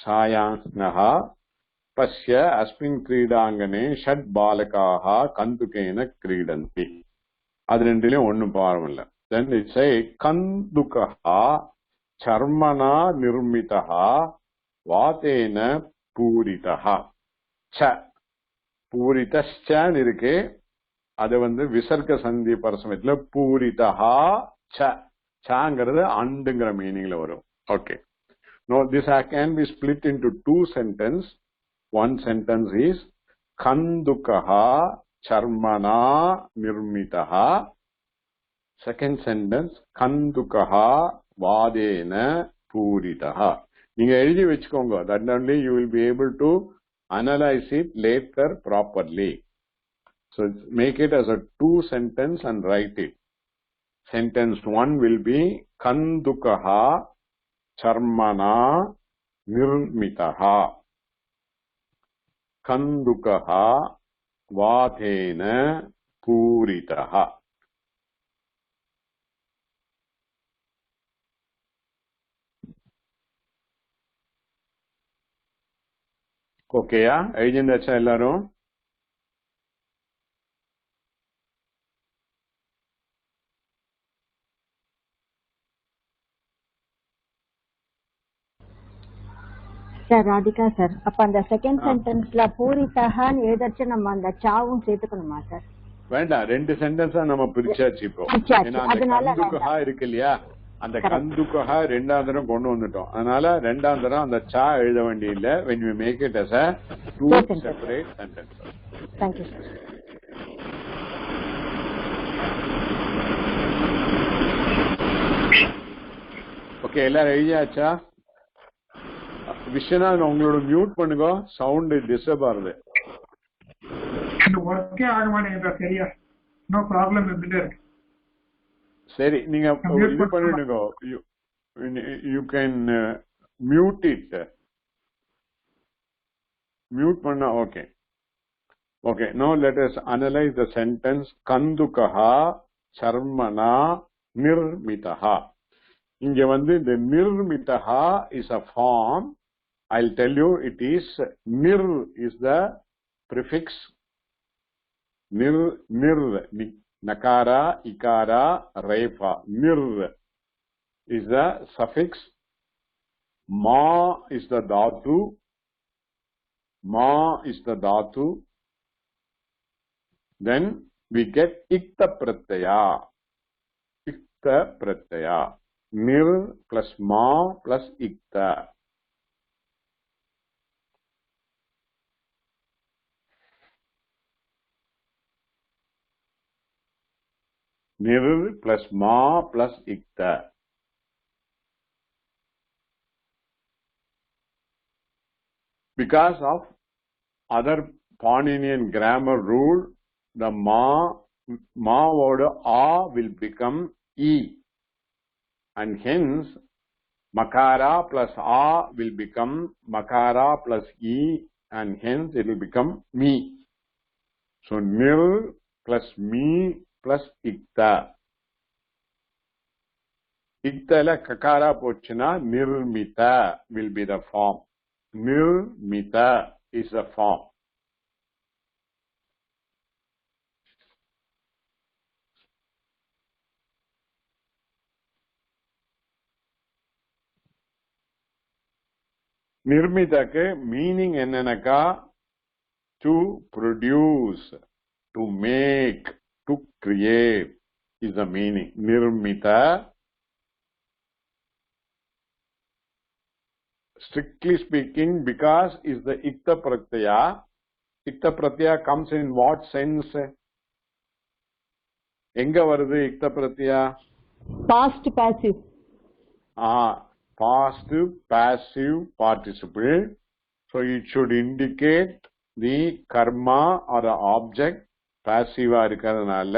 sayanaha pasya asmin kridangane shad balakaha kandukena kridanti. அது ரெண்டிலும் ஒன்னும் பாரம் இல்ல. Then it say kandukaha charmana nirmitaha vatena பூரிதஹா. ச பூரிதஷ்சன் இருக்கு, அது விசர்க்க சந்தி பரசமயத்துல பூரிதஹா ச சாங்கிறது அண்டுங்கிற மீனிங்ல வரும். Okay. Now this can be split into two sentences. One sentence is kandukaha charmana nirmitaha. Second sentence kandukaha vadena பூரிதஹா. நீங்க எழுதி வச்சுக்கோங்க. That only you will be able to analyze it later properly. So make it as a two sentence and write it. Sentence 1 will be kandukaha charmana nirmitaha. Kandukaha vatena பூரிதஹா. ஓகேயா? எழுதியாச்சா எல்லாரும்? Sir Radhika sir, அப்ப அந்த second சென்டென்ஸ்ல பூரிதஹான்னு எழுதச்சு நம்ம அந்த சாவும் சேர்த்துக்கணுமா sir? வேண்டாம், ரெண்டு சென்டென்ஸா நம்ம பிரிச்சாச்சு இப்போ. ஏன்னா அந்த கந்துகஹா இருக்கு இல்லையா, அந்த கந்துகஹா ரெண்டாம் தரம் கொண்டு வந்துட்டோம். அதனால ரெண்டாம் தரம் அந்த சா எழுத வேண்டிய இல்ல. when we make it as a two separate sentences. Thank you sir. Okay, எல்லாரும் எழுதியாச்சா? விஸ்வநாதன் உங்களோட மியூட் பண்ணுங்க, சவுண்ட் டிஸ்டர்ப் ஆகுது. ஒர்க்கே ஆக மாட்டேங்குதா? சரியா? நோ ப்ராப்ளம் இருந்துட்டே இருக்கு. சரி, நீங்க இது பண்ணிடுங்க. You can mute it. Mute பண்ணா okay. Okay, no let us analyse the sentence கந்துகஹா சர்மனா நிர்மிதஹா. இங்க இந்த நிர்மிதஹா is a form. I'll tell you, it is nir is the prefix. Nir, nakara, ikara, refa. Nir is the suffix. Ma is the dhatu. Ma is the dhatu. Then we get ikta pratyaya. Ikta pratyaya. Nir plus ma plus ikta. Nir plus ma plus ikta. Because of other Paninian grammar rule, the ma word a will become e, and hence makara plus a will become makara plus e, and hence it will become me. So nir plus me plus ikta. Ikta la kakara pochina nirmita will be the form. Nirmita is the form. Nirmitake meaning ennanaka to produce, to make, to create is the meaning. Nirmita, strictly speaking, because is the ikta pratyaya. Ikta pratyaya comes in what sense? Enga varudhu ikta pratyaya? Past passive. Past passive participle. So it should indicate the karma or the object passive இருக்கிறதுனால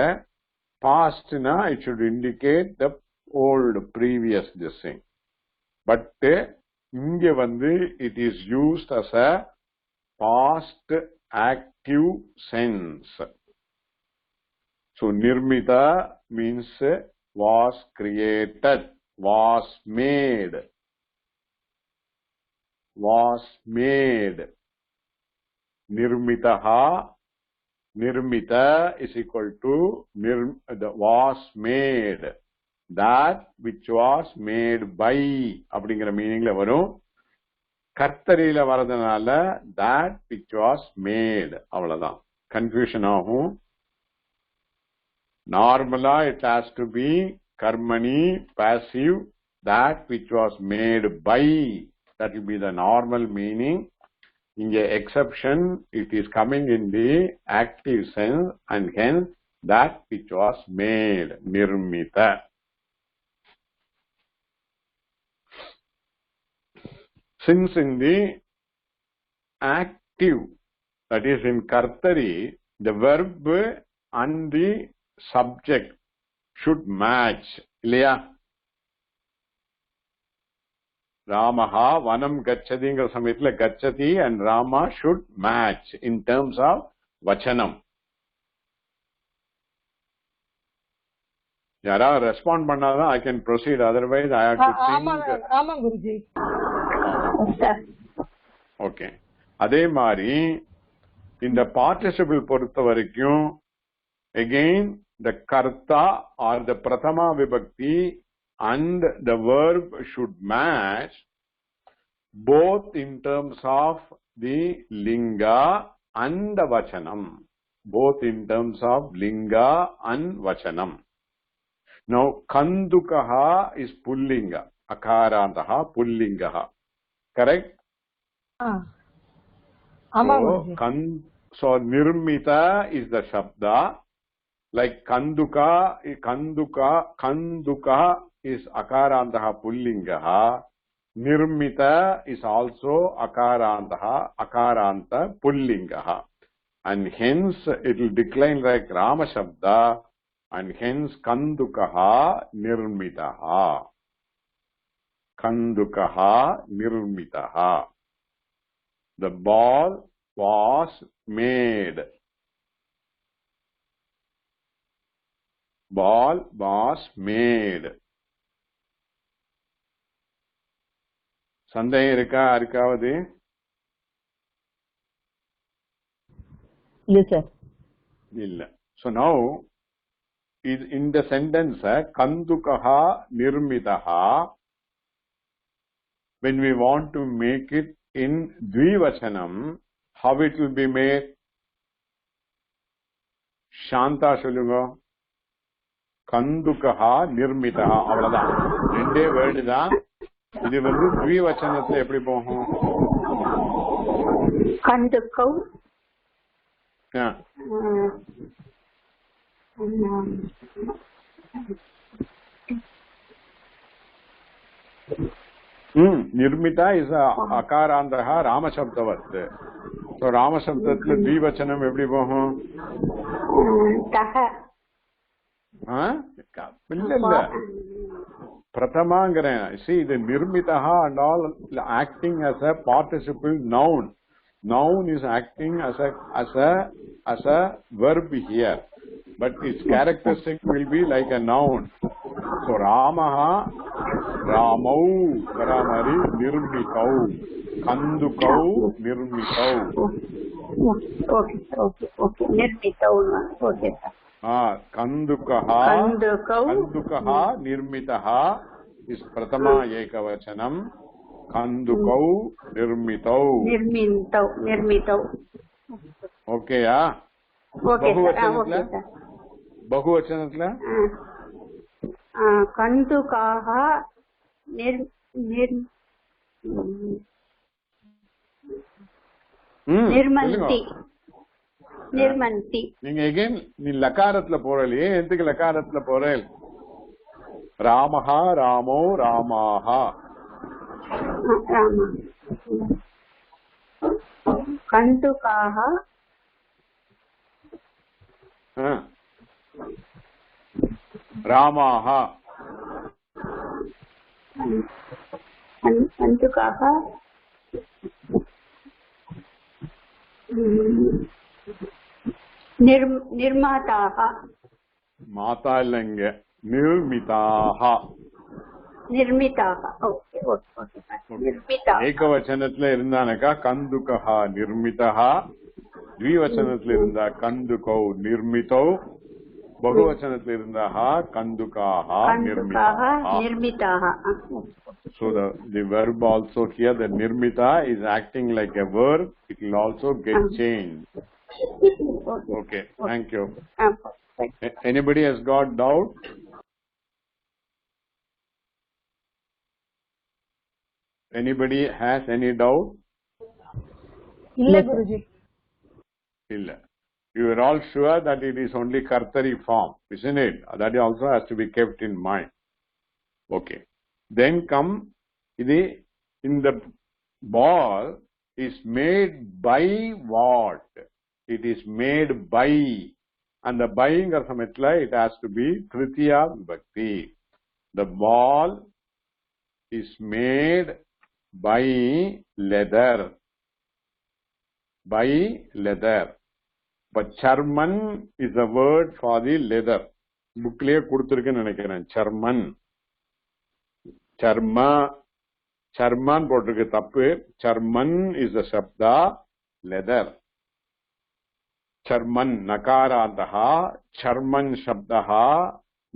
past na, it should indicate the old previous this thing. But இங்க வந்து it is used as a past active sense. So nirmita means was created, was made. Nirmitaha, nirmita is equal to was made. That which was made by அப்படிங்கிற மீனிங்ல வரும். கர்த்தரியில வரதுனால that which was made, அவ்வளவுதான். Confusion ஆகும். நார்மலா it has to be karmani, passive, that which was made by. That will be the normal meaning. In the exception, it is coming in the active sense, and hence that which was made, nirmita. Since in the active, that is in kartari, the verb and the subject should match. இல்லையா? Ramaha vanam gacchatiங்கிற சமயத்துல gacchati and Rama should match in terms of vachanam. யாராவது respond பண்ணாதான் I can proceed, otherwise I have to think. ஆமா Guruji. Okay. அதே மாதிரி இந்த participle பொறுத்த வரைக்கும் again the karta or the prathama vibhakti and the verb should match both in terms of the linga and the vachanam. Both in terms of linga and vachanam. Now kandukaha is pullinga, akarantaha pullingaha. Correct? So nirmita is the shabda. Like kanduka is akarantaha pullingaha. Nirmita is also akaranta pullingaha. And hence it will decline like Rama shabda, and hence kandukaha nirmitaha. Kandukaha nirmitaha. The ball was made. Ball was made. சந்தேகம் இருக்கா யாருக்காவது? இல்ல sir. இல்ல. So now in the sentence kandukaha nirmitaha, when we want to make it in dvivachanam, how it will be made? Shanta சொல்லுங்க. கந்துகஹா நிர்மிதஹா, அவ்வளவுதான். ரெண்டே word தான். இது வந்து த்விவச்சனத்துல எப்படி போகும்? கந்துகௌ निर्मिता is akarantah Rama shabdavat. So Rama shabdathla dvivachanam எப்படி போகும்? தஹ. இல்ல பிரதமாங்கறேன். See, the nirmitaha and all acting as a participle noun. Noun is acting as a verb here, but its characteristic will be like a noun. So Ramaha Ramau Karamari Nirmitau Kandukau Nirmitau. Okay. Nirmitau. Okay. Kandukaha Nirmitaha is Prathama Ekavachanam. Kandukau Nirmitau. Okay, yeah. Okay, sir. Bahuvachanatla? Kandukaha நிர்மந்தி. நீங்க again நீ லகாரத்துல போறலையே, எதுக்கு லகாரத்துல போறேன்? ராமஹா ராமோ ராமாஹா. Rama. கந்துகாஹ Ramaha. कन्दुकाः निर्माताः माता लिंग निर्मिताः निर्मिताः ओके ओके निर्मिताः एकवचनத்துல இருந்தானக்கா கந்துகஹ निर्मितः द्विवचनத்துல இருந்தா கந்துகௌ निर्मितौ बहुवचनத்துல இருந்தாः கந்துகாः निर्मिताः so the verb also here the nirmita is acting like a verb. It will also get changed. Okay, thank you. Anybody has got doubt? Anybody has any doubt? இல்ல Guruji. Illa. You are all sure that it is only kartari form, isn't it? That also has to be kept in mind. Okay. Then come, in the ball is made by what? It is made by, and the buying or samatla, it has to be tritiya vibhakti. The ball is made by leather. By leather. But charman is a word for the leather. Bookliye kuduthirukku nenikiren. Charman. Charman போட்டிருக்கு தப்பு. Charman is the shabda leather. Charman nakarantaha. Charman shabdaha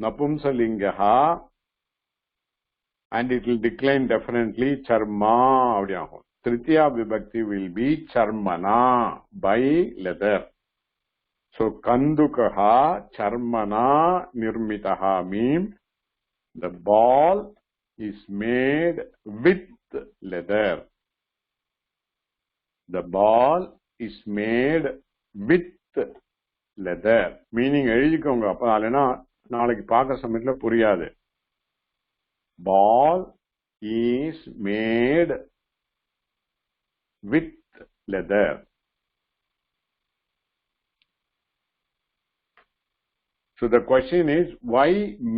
napumsalingaha, and it will decline definitely charma avadiyagum. Tritiya vibhakti will be charmana, by leather. So kandukaha charmana nirmitaha means the ball is made with leather. The ball is made with leather. Meaning எழுதிக்கோங்க, அப்ப இல்லைன்னா நாளைக்கு பார்க்க சமயத்துல புரியாது. Ball is made with leather. So the question is, why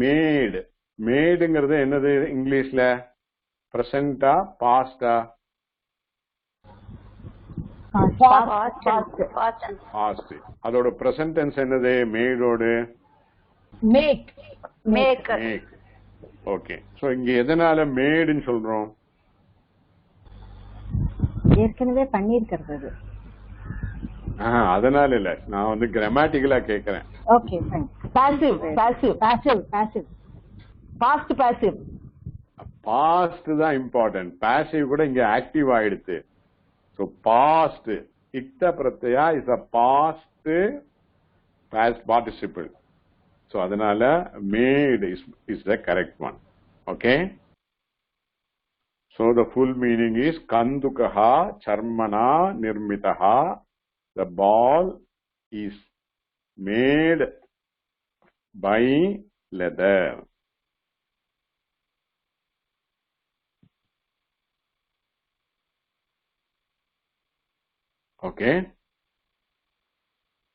made? மேடுங்கிறது என்னது இங்கிலீஷ்ல? பிரசண்டா பாஸ்டா? Past. அதோட பிரசன்ட் டென்ஸ் என்னது மேடோடு? மேக். மேக். ஓகே. சோ இங்க எதனால மேடுன்னு சொல்றோம்? ஏற்கனவே பண்ணிருக்கிறது. அதனால இல்ல, நான் வந்து கிராமட்டிக்கலா கேக்குறேன். Okay fine. Passive past passive. Past தான் இம்பார்ட்டன்ட். பாசிவ் கூட இங்க ஆக்டிவ் ஆயிடுச்சு. சோ பாஸ்ட் இக்த பிரத்யா is a past participle. So அதனால made is the correct one. Okay. So the full meaning is kandukaha charmana nirmitaha. The ball is made by leather. Okay.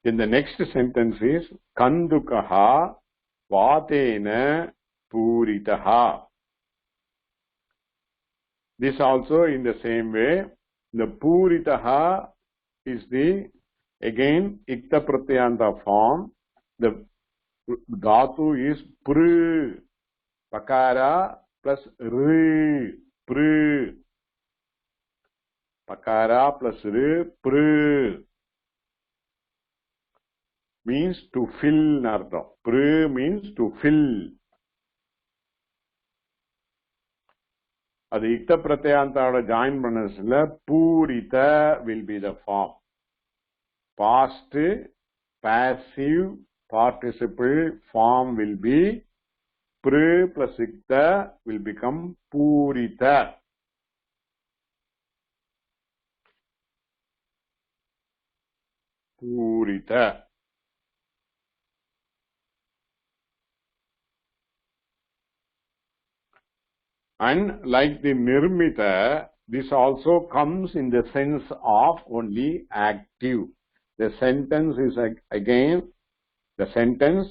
In the next sentence is kandukaha vatena puritaha. This also in the same way. The puritaha is the again ikta pratyanta form. The dhatu is pru, pakara plus ru, pru. Pakara plus ru, pru. Means to fill nartham. Pru means to fill. அது இக்த பிரத்யாந்தாவோட join பண்ணதுல பூரித will be the form. Past passive participle form will be pru plus ikta will become purita. Purita. And like the nirmita, this also comes in the sense of only active. The sentence is again, the sentence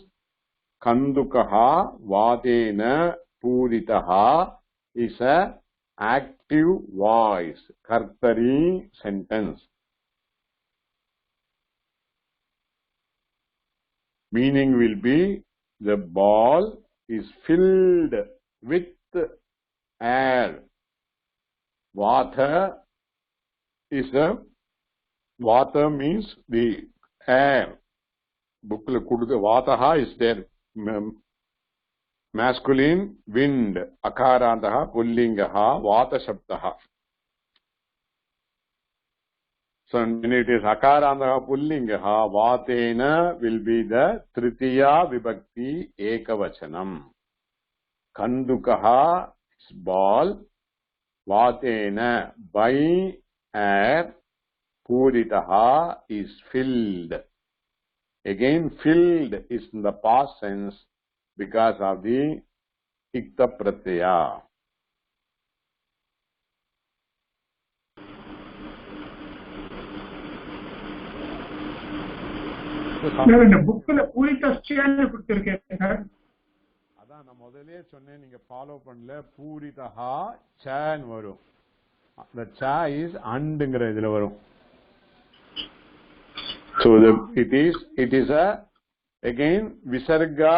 Kandukaha Vadena Puritaha is a active voice. Kartari sentence. Meaning will be the ball is filled with air. Vata is a Vata means the air. Bookla kuduga Vataha is there. Masculine wind. Akarantaha pullingaha Vata shabdaha. So when it is Akarantaha pullingaha, Vatena will be the Tritiya Vibhakti Ekavachanam. Kandukaha is ball. Vatena by air. Puritaha is filled. Again, filled is in the past sense because of the Ikta Pratyaya. இந்த புக்ல பூரிதஸ்யான்னு கொடுத்திருக்கேன் sir. அதான் நான் முதல்லயே சொன்னேன், நீங்க follow பண்ணல. பூரிதஹா San வரும். The cha is andங்கிற இதுல வரும். So it is a again visarga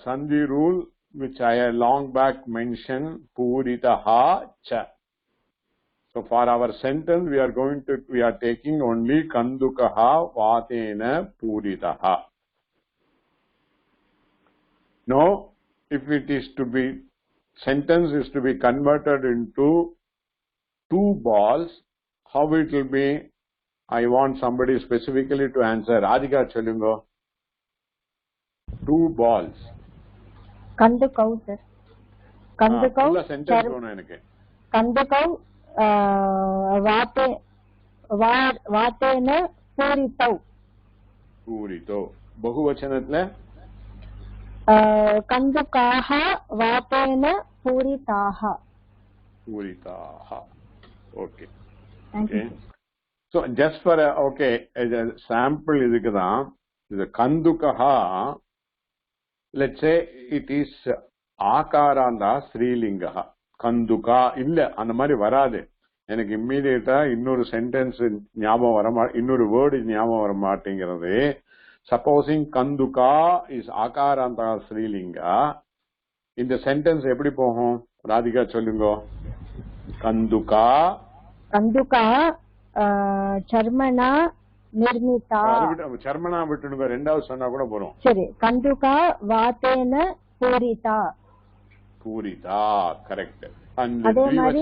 sandhi rule which I had long back mentioned. Puritaha cha. So for our sentence we are taking only Kandukaha Vatena Puritaha. Now if it is to be sentence is to be converted into two balls, how it will be? I want somebody specifically to answer. Radhika Chalungo. Two balls. Kandukau sir. Kandukau. Full sentence one enake. Kandukau Vatena Puritau. Purito. Bahuvachanatle? Kandukaha Vatena Puritaha. Puritaha. Okay. Thank you. So just for as a sample idukku the Kandukaha, let's say it is Akaranda Srilingaha. Kanduka illa அந்த மாதிரி வராது. எனக்கு இம்மீடியட்டா இன்னொரு sentence ஞாபகம் வர இன்னொரு word ஞாபகம் வர மாட்டேங்கிறது. சப்போசிங் கந்துகா இஸ் ஆகாராந்தா ஸ்ரீலிங்கா, இந்த சென்டென்ஸ் எப்படி போகும்? ராதிகா சொல்லுங்க. கந்துகா கந்துகா சர்மனா நிர்மிதா. சர்மனா விட்டுடுங்க, ரெண்டாவது சொன்னா கூட போறோம். சரி. கந்துகா வாத்தேன பூரிதா. பூரிதா கரெக்ட். அதே மாதிரி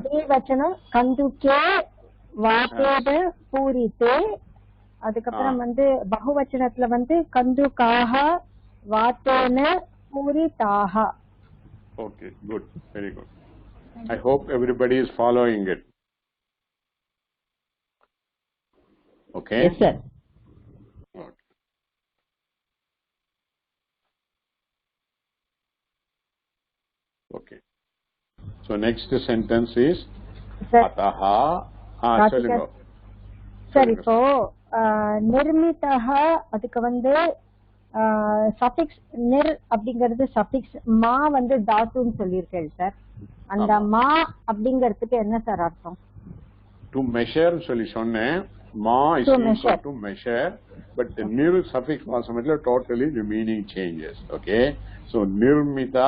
திவச்சனம் கந்துகே வாத்தேன பூரிதே. அதுக்கப்புறம் பகுவச்சனத்துல கந்துகாஹ வாத்தேன பூரிதாஹ. Okay, good, very good. I hope everybody is following it. Okay? Yes, sir. Okay. So next sentence is Ataha. சொல்லுங்க. சரி, இப்போ நிர்மிதஹ அதுக்கு சஃபிக்ஸ் நிர் அப்படிங்கிறது சஃபிக்ஸ், மா தாத்துன்னு சொல்லியிருக்கேன் சார். அந்த மா அப்படிங்கிறதுக்கு என்ன சார் அர்த்தம்? டு மெஷர் சொல்லி சொன்னேன். மா is equal to measure, but the nir suffix மாசமத்துல totally the meaning changes. Okay, so nirmita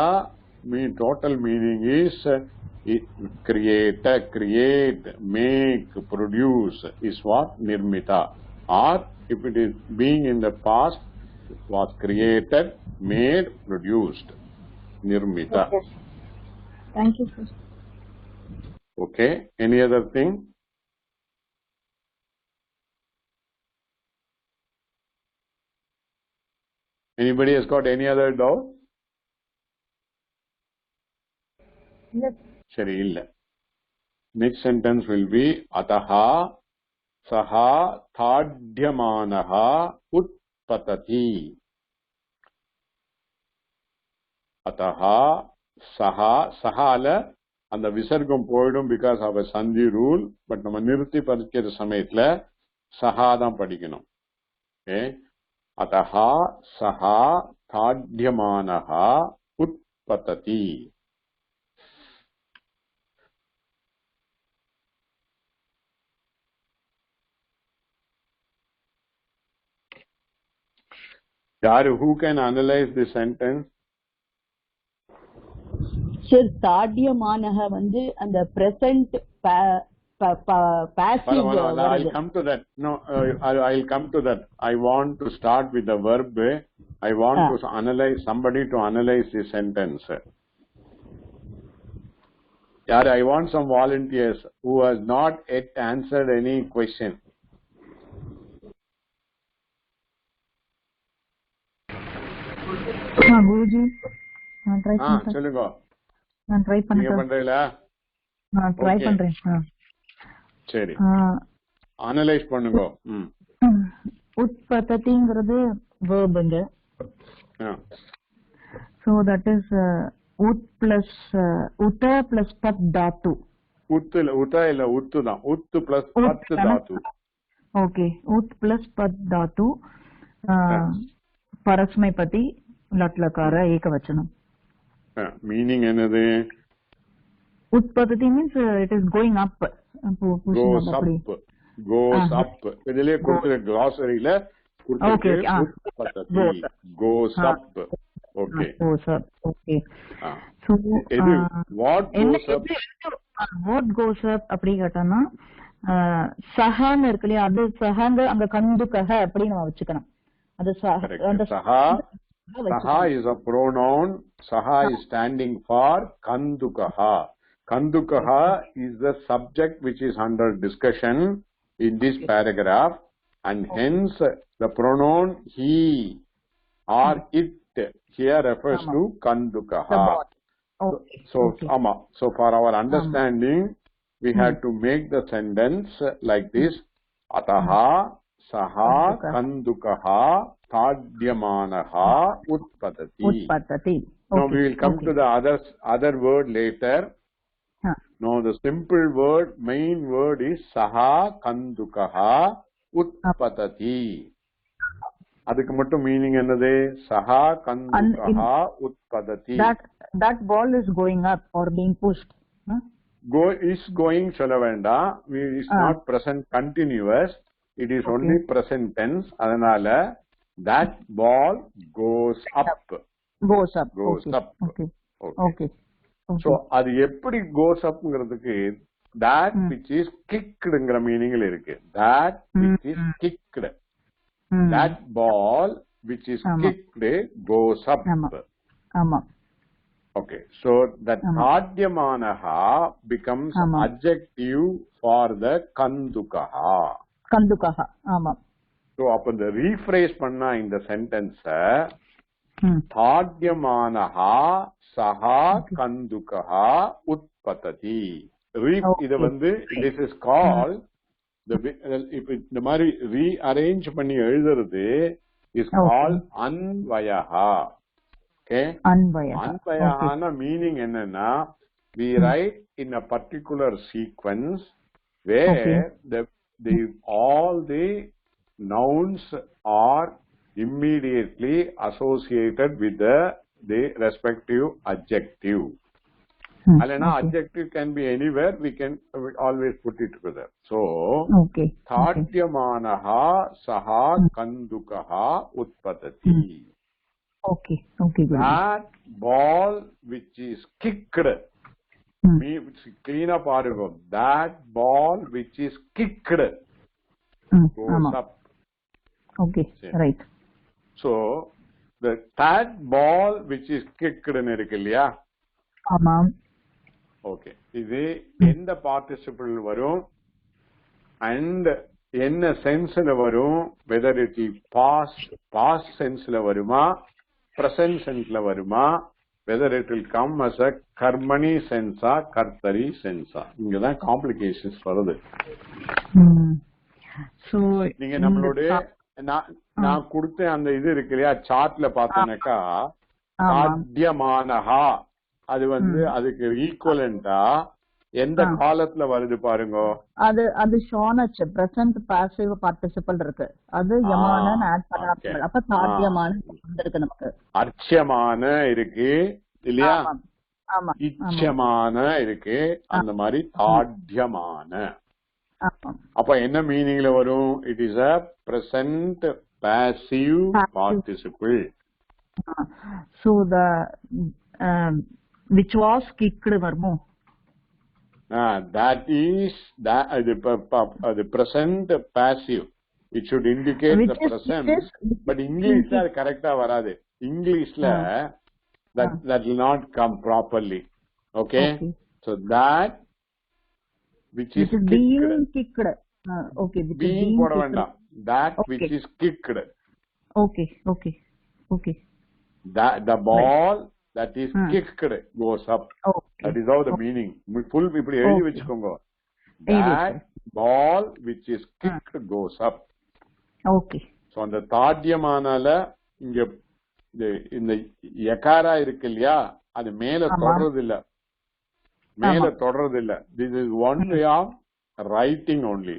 mean total meaning is create, make, produce is what nirmita. Or if it is being in the past, was created, made, produced. Nirmita. Okay. Thank you, sir. Okay, any other thing? Anybody has got any other doubt? Yes. Shari illa. Next sentence will be Ataha Saha Thadhyamanaha Utpatati. Ataha Saha Sahala அந்த விசர்க்கம் போயிடும் because of a சந்தி rule. But நம்ம நிறுத்தி படிக்கிற சமயத்துல சஹா தான் படிக்கணும். Okay, அதஹா சஹா தாட்யமானஹா உத்பததி. யாரு who can analyze this sentence? Sir தாட்யமானக வந்து அந்த present passive I'll come to that. No, I'll come to that. I want to start with the verb. I want to analyze somebody to analyze this sentence. Yeah, I want some volunteers who has not yet answered any question. Guruji நான் try பண்றேன். சொல்லுங்க. நான் try நீங்க பண்றீங்களா? நான் try பண்றேன். சரி, analyse பண்ணுங்க. உத்பததிங்கிறது வெர்புங்க. சோ தட் இஸ் உத் பிளஸ் உத பிளஸ் பத் தாத்து. உத்த இல்ல உத்து தான். உத்து பிளஸ் பத் தாத்து. ஓகே, உத் பிளஸ் பத் தாத்து. பரஸ்மைபதி லட்லகார ஏகவச்சனம். மீனிங் என்னது? உத்பததி means it is going up. goes up. இதுலயே கொடுத்திருக்க glossary-ல கொடுத்திருக்க உத்பததி goes up. Okay. Goes up. Okay. So what goes up? What goes up அப்படி கேட்டானா சஹான்னு இருக்கு இல்லையா, அது சஹாங்க அங்க கந்துகஹ அப்படி நம்ம வச்சுக்கணும். அது saha is a pronoun. Saha is standing for kandukaha. Kandukaha is the subject which is under discussion in this paragraph, and hence the pronoun he or it here refers to kandukaha. So for our understanding, we had to make the sentence like this: ataha saha kandukaha tadyamanaha utpadati. Now we will come to the other word later. Now the simple word, main word is saha kandukaha utpadati. அதுக்கு மட்டும் meaning என்னது? saha kandukaha utpadati. That ball is going up or being pushed. Is going சொல்ல வேண்டாம். Is not present continuous. It is only present tense. அதனால that ball goes up. Goes up. Okay. So அது எப்படி goes upங்கிறதுக்கு that which is kickedங்கிற மீனிங்ல இருக்கு. That which is kicked. That ball which is kicked goes up. ஆமா. Okay, so that tadyamanaha becomes adjective for the kandukaha. ஆமா. So அப்ப இந்த rephrase பண்ணா இந்த sentence தாட்யமானஹா சஹா கந்துகஹா உத்பததி. இத வந்து this is called இப்ப இந்த மாதிரி ரீஅரேஞ்ச் பண்ணி எழுதுறது is called அன்வயஹா. Okay, அன்வயஹான மீனிங் என்னன்னா we write in a particular sequence where all the nouns are immediately associated with the respective adjective. Alena adjective can be anywhere. We can always put it together. So tadyamanaha saha kandukaha utpadati. Okay. That ball which is kicked. Clean up article. That ball which is kicked goes up. Okay, right. So that ball which is kicked இருக்கு இல்லையா? ஆமா. Okay, இது எந்த participle வரும் and என்ன சென்ஸ்ல வரும்? whether it is past senseல வருமா, present senseல வருமா, whether it will come as a karmani sense or kartari sense. இங்கதான் complications வருது. So நீங்க நம்மளுடைய நான் கொடுத்த அந்த இது இருக்கு இல்லையா, சார்ட்ல பார்த்தோம்னாக்கா தாட்யமானஹா அது வந்து அதுக்கு ஈக்குவலண்டா எந்த காலத்துல வருது பாருங்க. அது ஷோனச் பிரசன்ட் பாசிவ் பார்ட்டிசிபிள் இருக்கு. அது யமான ஆட் பண்ணாம அப்ப சாத்தியமான வந்திருக்கு நமக்கு. அர்ச்சமான இருக்கு இல்லையா? ஆமா. இச்சமான இருக்கு. அந்த மாதிரி தாட்யமான. அப்ப என்ன மீனிங்ல வரும்? It is a present passive participle. So the which was kicked வருமோ? That is the present passive. It should indicate the present. But English la correct ah varadu. English la that will not come properly. Okay? So that which is being kicked. Okay. Being poda vendam. That which is kicked. Okay. The ball that is kicked goes up. Okay. That is how the meaning. Full இப்படி எழுதி வெச்சுக்கோங்க. That ball which is kicked goes up. Okay. So அந்த தாட்யமானால இங்க இந்த யகாரா இருக்கு இல்லையா, அது மேல தொடறது இல்ல. This is one way of writing only.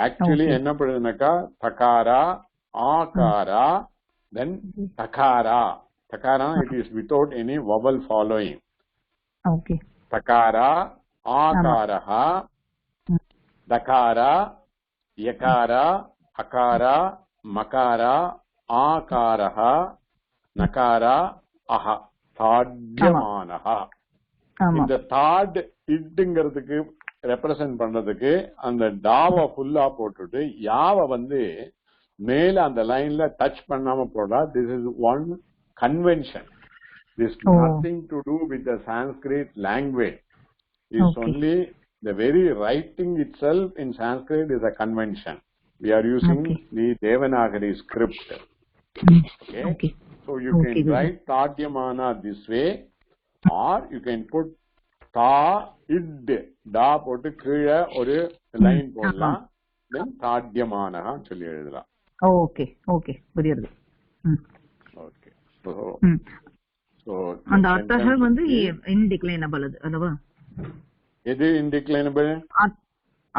Actually என்ன பண்ணுதுனாக்கா தகாரா ஆகாரா then takara. Takara, it is without any vowel following. Okay. Takara, akaraha, dakara, yakara, akara, makara, akaraha, nakara, aha. தாட்யமானஹா. இந்த தாட் இட்டுங்கிறதுக்கு ரெப்ரசன்ட் பண்றதுக்கு அந்த டாவை ஃபுல்லா போட்டுட்டு யாவை வந்து மேல அந்த லைன்ல டச் பண்ணாம போடா. This is one convention. This nothing to do with the Sanskrit language. It's only the very writing itself in Sanskrit is a convention. We are using the Devanagari script. Okay. So you can write Tadyamana this way, or you can put ta id da போட்டு கீழே ஒரு line போடலாம். Then Tadyamana சொல்லி எழுதலாம். Okay. புரியுது. Okay. So அந்த அத்தஹ வந்து indeclinable அல்லவா? எது indeclinable?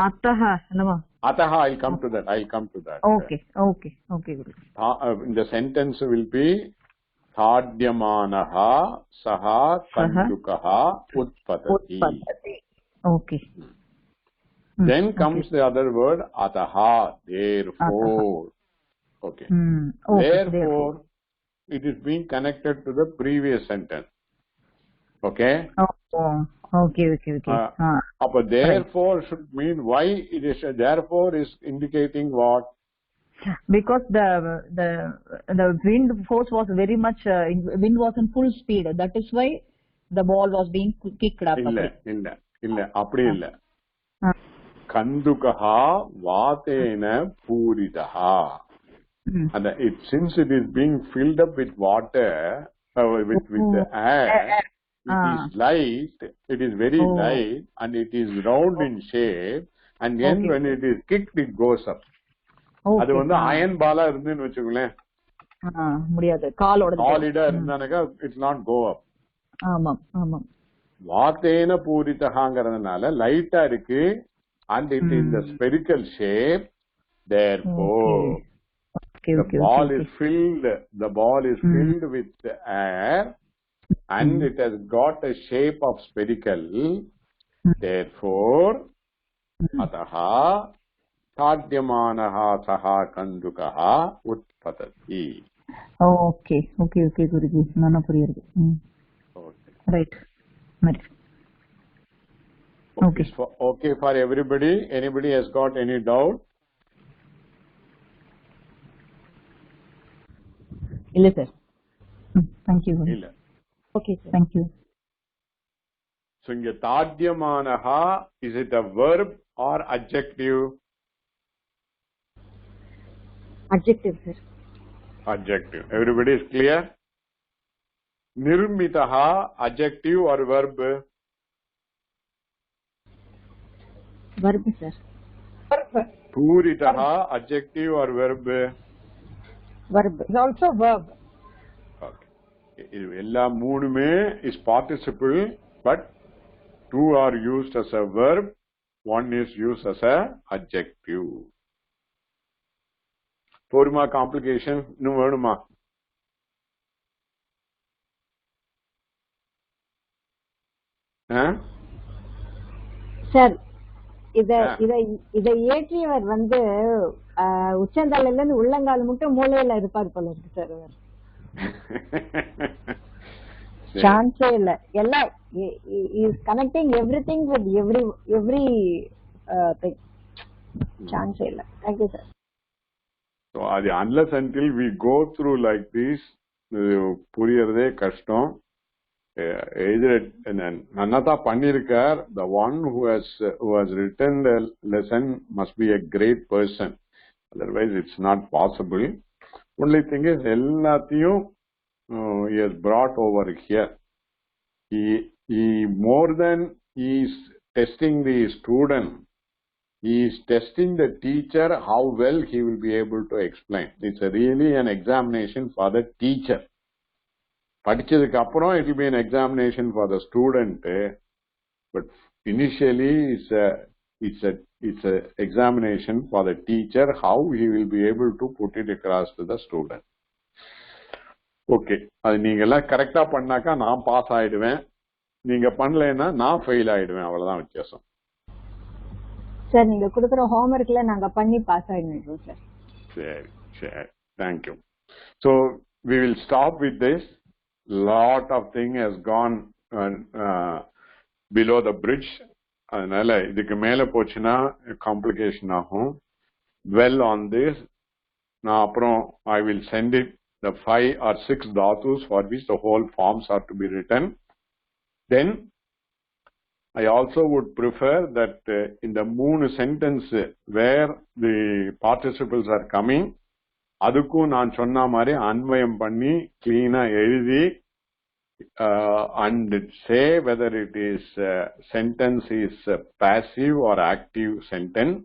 அத்தஹ அல்லவா? Ataha, I'll come to that. Okay. Good. The sentence will be Thadyamanaha saha kandukaha utpatati. Okay. Then comes the other word ataha, therefore. Okay. Therefore, it is being connected to the previous sentence. Okay? Okay. Therefore should mean why it is. Therefore is indicating what? Because the wind force was very much. Wind was in full speed. That is why the ball was being kicked up. இல்ல அப்படி இல்ல. Kandukaha vatena puridaha. And since it is being filled up with water, with the air, it is light, it is very light, and it is round in shape, and then when it is kicked, it goes up. அது வந்து iron Bala இருந்துன்னு வச்சுக்கோங்களேன், முடியாது. காலோட சாலிடா இருந்தானக்கா it's not go அப். ஆமாம். வாத்தேன பூரிதஹாங்கிறதுனால லைட்டா இருக்கு, and it is the spherical shape. Therefore the ball is filled with air, and it has got a shape of spherical. Therefore ataha thadyamanaha saha kandukaha utpatati. Okay Guruji, nana puriyirudhu. Right. Okay for everybody. Anybody has got any doubt? Illa sir. Thank you. Illa. Okay, thank you. So inga thadyamanaha, is it a verb or adjective? Adjective, sir. Adjective. Everybody is clear? Nirmitaha, adjective or verb? Verb, sir. Puritaha, adjective or verb? Verb. It's also verb. Okay. எல்லா மூணுமே is participle, but two are used as a verb, one is used as a adjective. Poruma complication nu veduma? Sir இதை இயற்றியவர் வந்து உச்சந்தலையில இருந்து உள்ளங்கால் மட்டும் மூலையில இருப்பார் போல இருக்கு சார். சான்ஸே இல்ல. எல்லாம் is connecting everything with every thing. சான்ஸே இல்ல. Thank you sir. So unless until we go through like this, புரியறதே கஷ்டம். Nanatha Panirkar, the one who has written the lesson must be a great person. Otherwise, it's not possible. Only thing is, Ellathium he has brought over here. He more than he is testing the student, he is testing the teacher how well he will be able to explain. It's really an examination for the teacher. படிச்சதுக்கு அப்புறம் it will be an examination for the student, but initially it's a examination for the teacher how he will be able to put it across to the student. Okay, அது நீங்க எல்லாம் கரெக்டா பண்ணாக்கா நான் pass ஆயிடுவேன், நீங்க பண்ணலைன்னா நான் ஃபெயில் ஆயிடுவேன், அவ்வளவுதான் வித்தியாசம். சார் நீங்க கொடுக்குற ஹோம்வொர்க்ல நாங்க பண்ணி பாஸ் ஆயிடுவோம் சார். சரி சரி, thank you. So we will stop with this. Lot of thing has gone below the bridge. அதனால இதுக்கு மேல போச்சுன்னா காம்ப்ளிகேஷன் ஆகும். Well on this, நான் அப்புறம் I will send it the 5 or 6 dhatus for which the whole forms are to be written. Then I also would prefer that in the 3 sentence where the participles are coming, அதுக்கும் நான் சொன்ன மாதிரி அன்வயம் பண்ணி கிளீனா எழுதி and say whether it is sentence is passive or active sentence,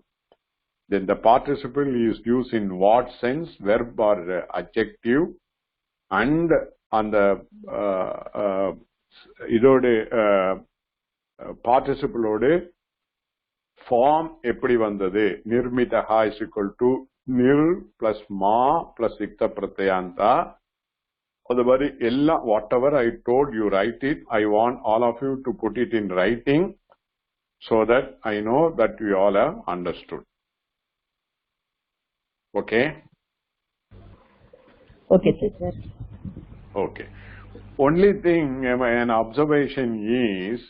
then the participle is used in what sense, verb or adjective, and on the இதோட participle ஓட form எப்படி வந்தது. நிர்மிதஹா is equal to nir plus ma plus ikta pratyanta. அது மாதிரி எல்லாம் whatever I told you, write it. I want all of you to put it in writing so that I know that you all have understood. Okay? Okay sir. Okay. Only thing, an observation is,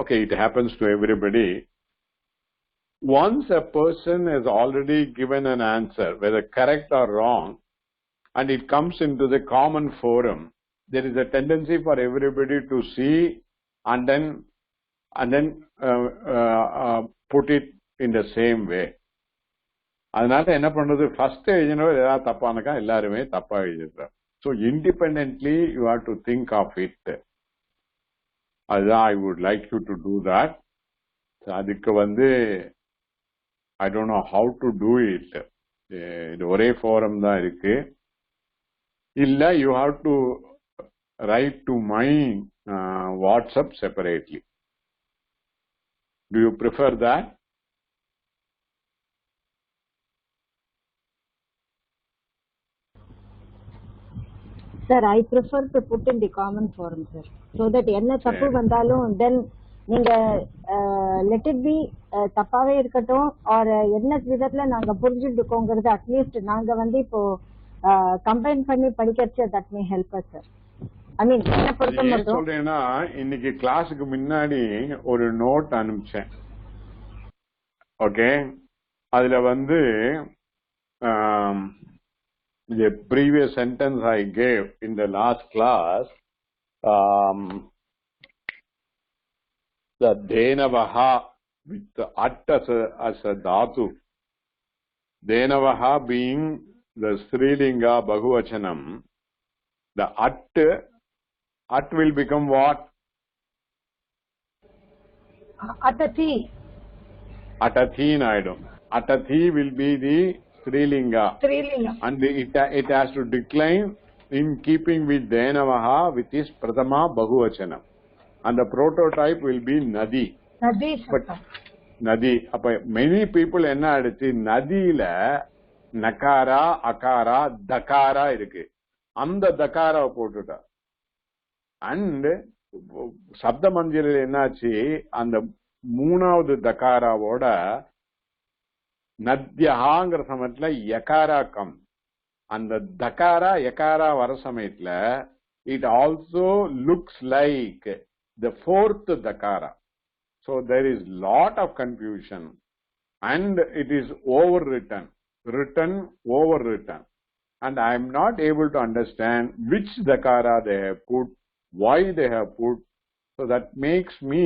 okay, it happens to everybody. Once a person has already given an answer, whether correct or wrong, and it comes into the common forum, there is a tendency for everybody to see and then put it in the same way. அதனால என்ன பண்றது, first எழுதினவர் ஏதாவது தப்பானக்கா எல்லாருமே தப்பா எழுதிடுறார். So independently you have to think of it. I would like you to do that. அதுக்கு வந்து I don't know how to do it. இது ஒரே forum தான் இருக்கு. இல்ல you have to write to my WhatsApp separately. Do you prefer that? Sir, I prefer to put in the common forum, sir, so that என்ன தப்பு வந்தாலும் then நீங்க let it be தப்பாவே இருக்கட்டும் or என்ன விதத்துல நாங்க புரிஞ்சுட்டுக்கோங்கிறது அட்லீஸ்ட் நாங்க வந்து இப்போ கம்பைன் பண்ணி படிக்கிறச்சு that may help us, sir. I mean என்ன பொறுத்த மட்டும் சொல்றேன்னா, இன்னைக்கு கிளாஸுக்கு முன்னாடி ஒரு நோட் அனுப்பிச்சேன். ஓகே, அதுல வந்து the previous sentence I gave in the last class, the Denavaha with the at as a dhatu, Denavaha being the Strilinga Bahuvachanam, the at will become what? Atati. Atathi naidum. Atathi will be the Strilinga. And it has to decline in keeping with Denavaha with his Prathama Bahuvachanam. and the prototype will be Nadi. Nadi But Sattvam. Nadi. அப்ப many people என்ன ஆயிடுச்சு, நதியில Nagara Akara தகாரா இருக்கு, அந்த தகாராவை போட்டுட்டா. And சப்த மஞ்சளில் என்னாச்சு, அந்த மூணாவது தகாராவோட நத்யஹாங்கிற சமயத்துல யகாரா கம். அந்த தகாரா யகாரா வர சமயத்துல it also looks like the fourth தகாரா. So there is lot of confusion and it is overwritten, overwritten, and I am not able to understand which dakara they have put, why they have put. So that makes me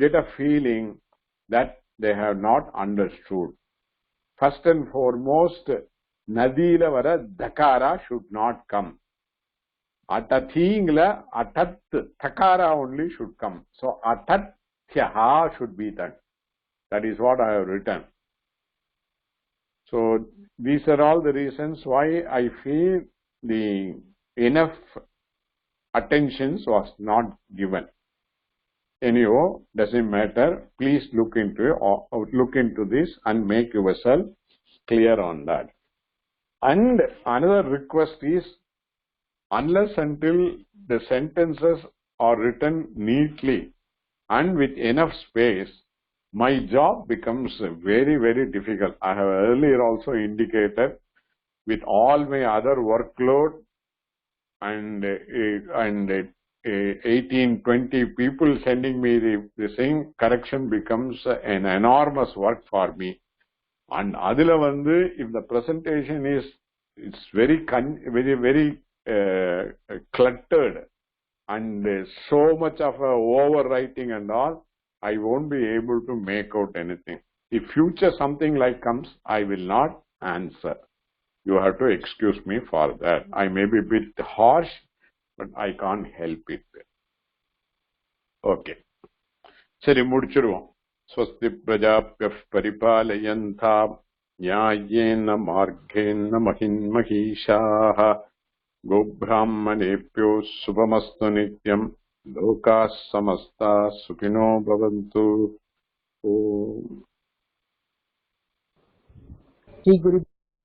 get a feeling that they have not understood. First and foremost, nadila vara dakara should not come. Atathingla atat takara only should come. So atathyaha should be that. That is what I have written. So these are all the reasons why I feel the enough attention was not given. Anyhow, doesn't matter. Please look into this and make yourself clear on that. And another request is, unless until the sentences are written neatly and with enough space, my job becomes very, very difficult. I have earlier also indicated, with all my other workload and 18-20 people sending me the same, correction becomes an enormous work for me. And adila vandu, if the presentation is, it's very cluttered and so much of overwriting and all, I won't be able to make out anything. If future something like comes, I will not answer. You have to excuse me for that. I may be a bit harsh, but I can't help it. Okay. சரி, முடிச்சிடுவோம். ஸ்வஸ்தி பிரஜாப்யः பரிபாலயந்தாம் न्यायेन मार्गेण महिन्महीषाः गोब्राह्मणेभ्यो शुभमस्तु नित्यम् लोकाः समस्ताः सुखिनो भवन्तु. ओम. श्री गुरु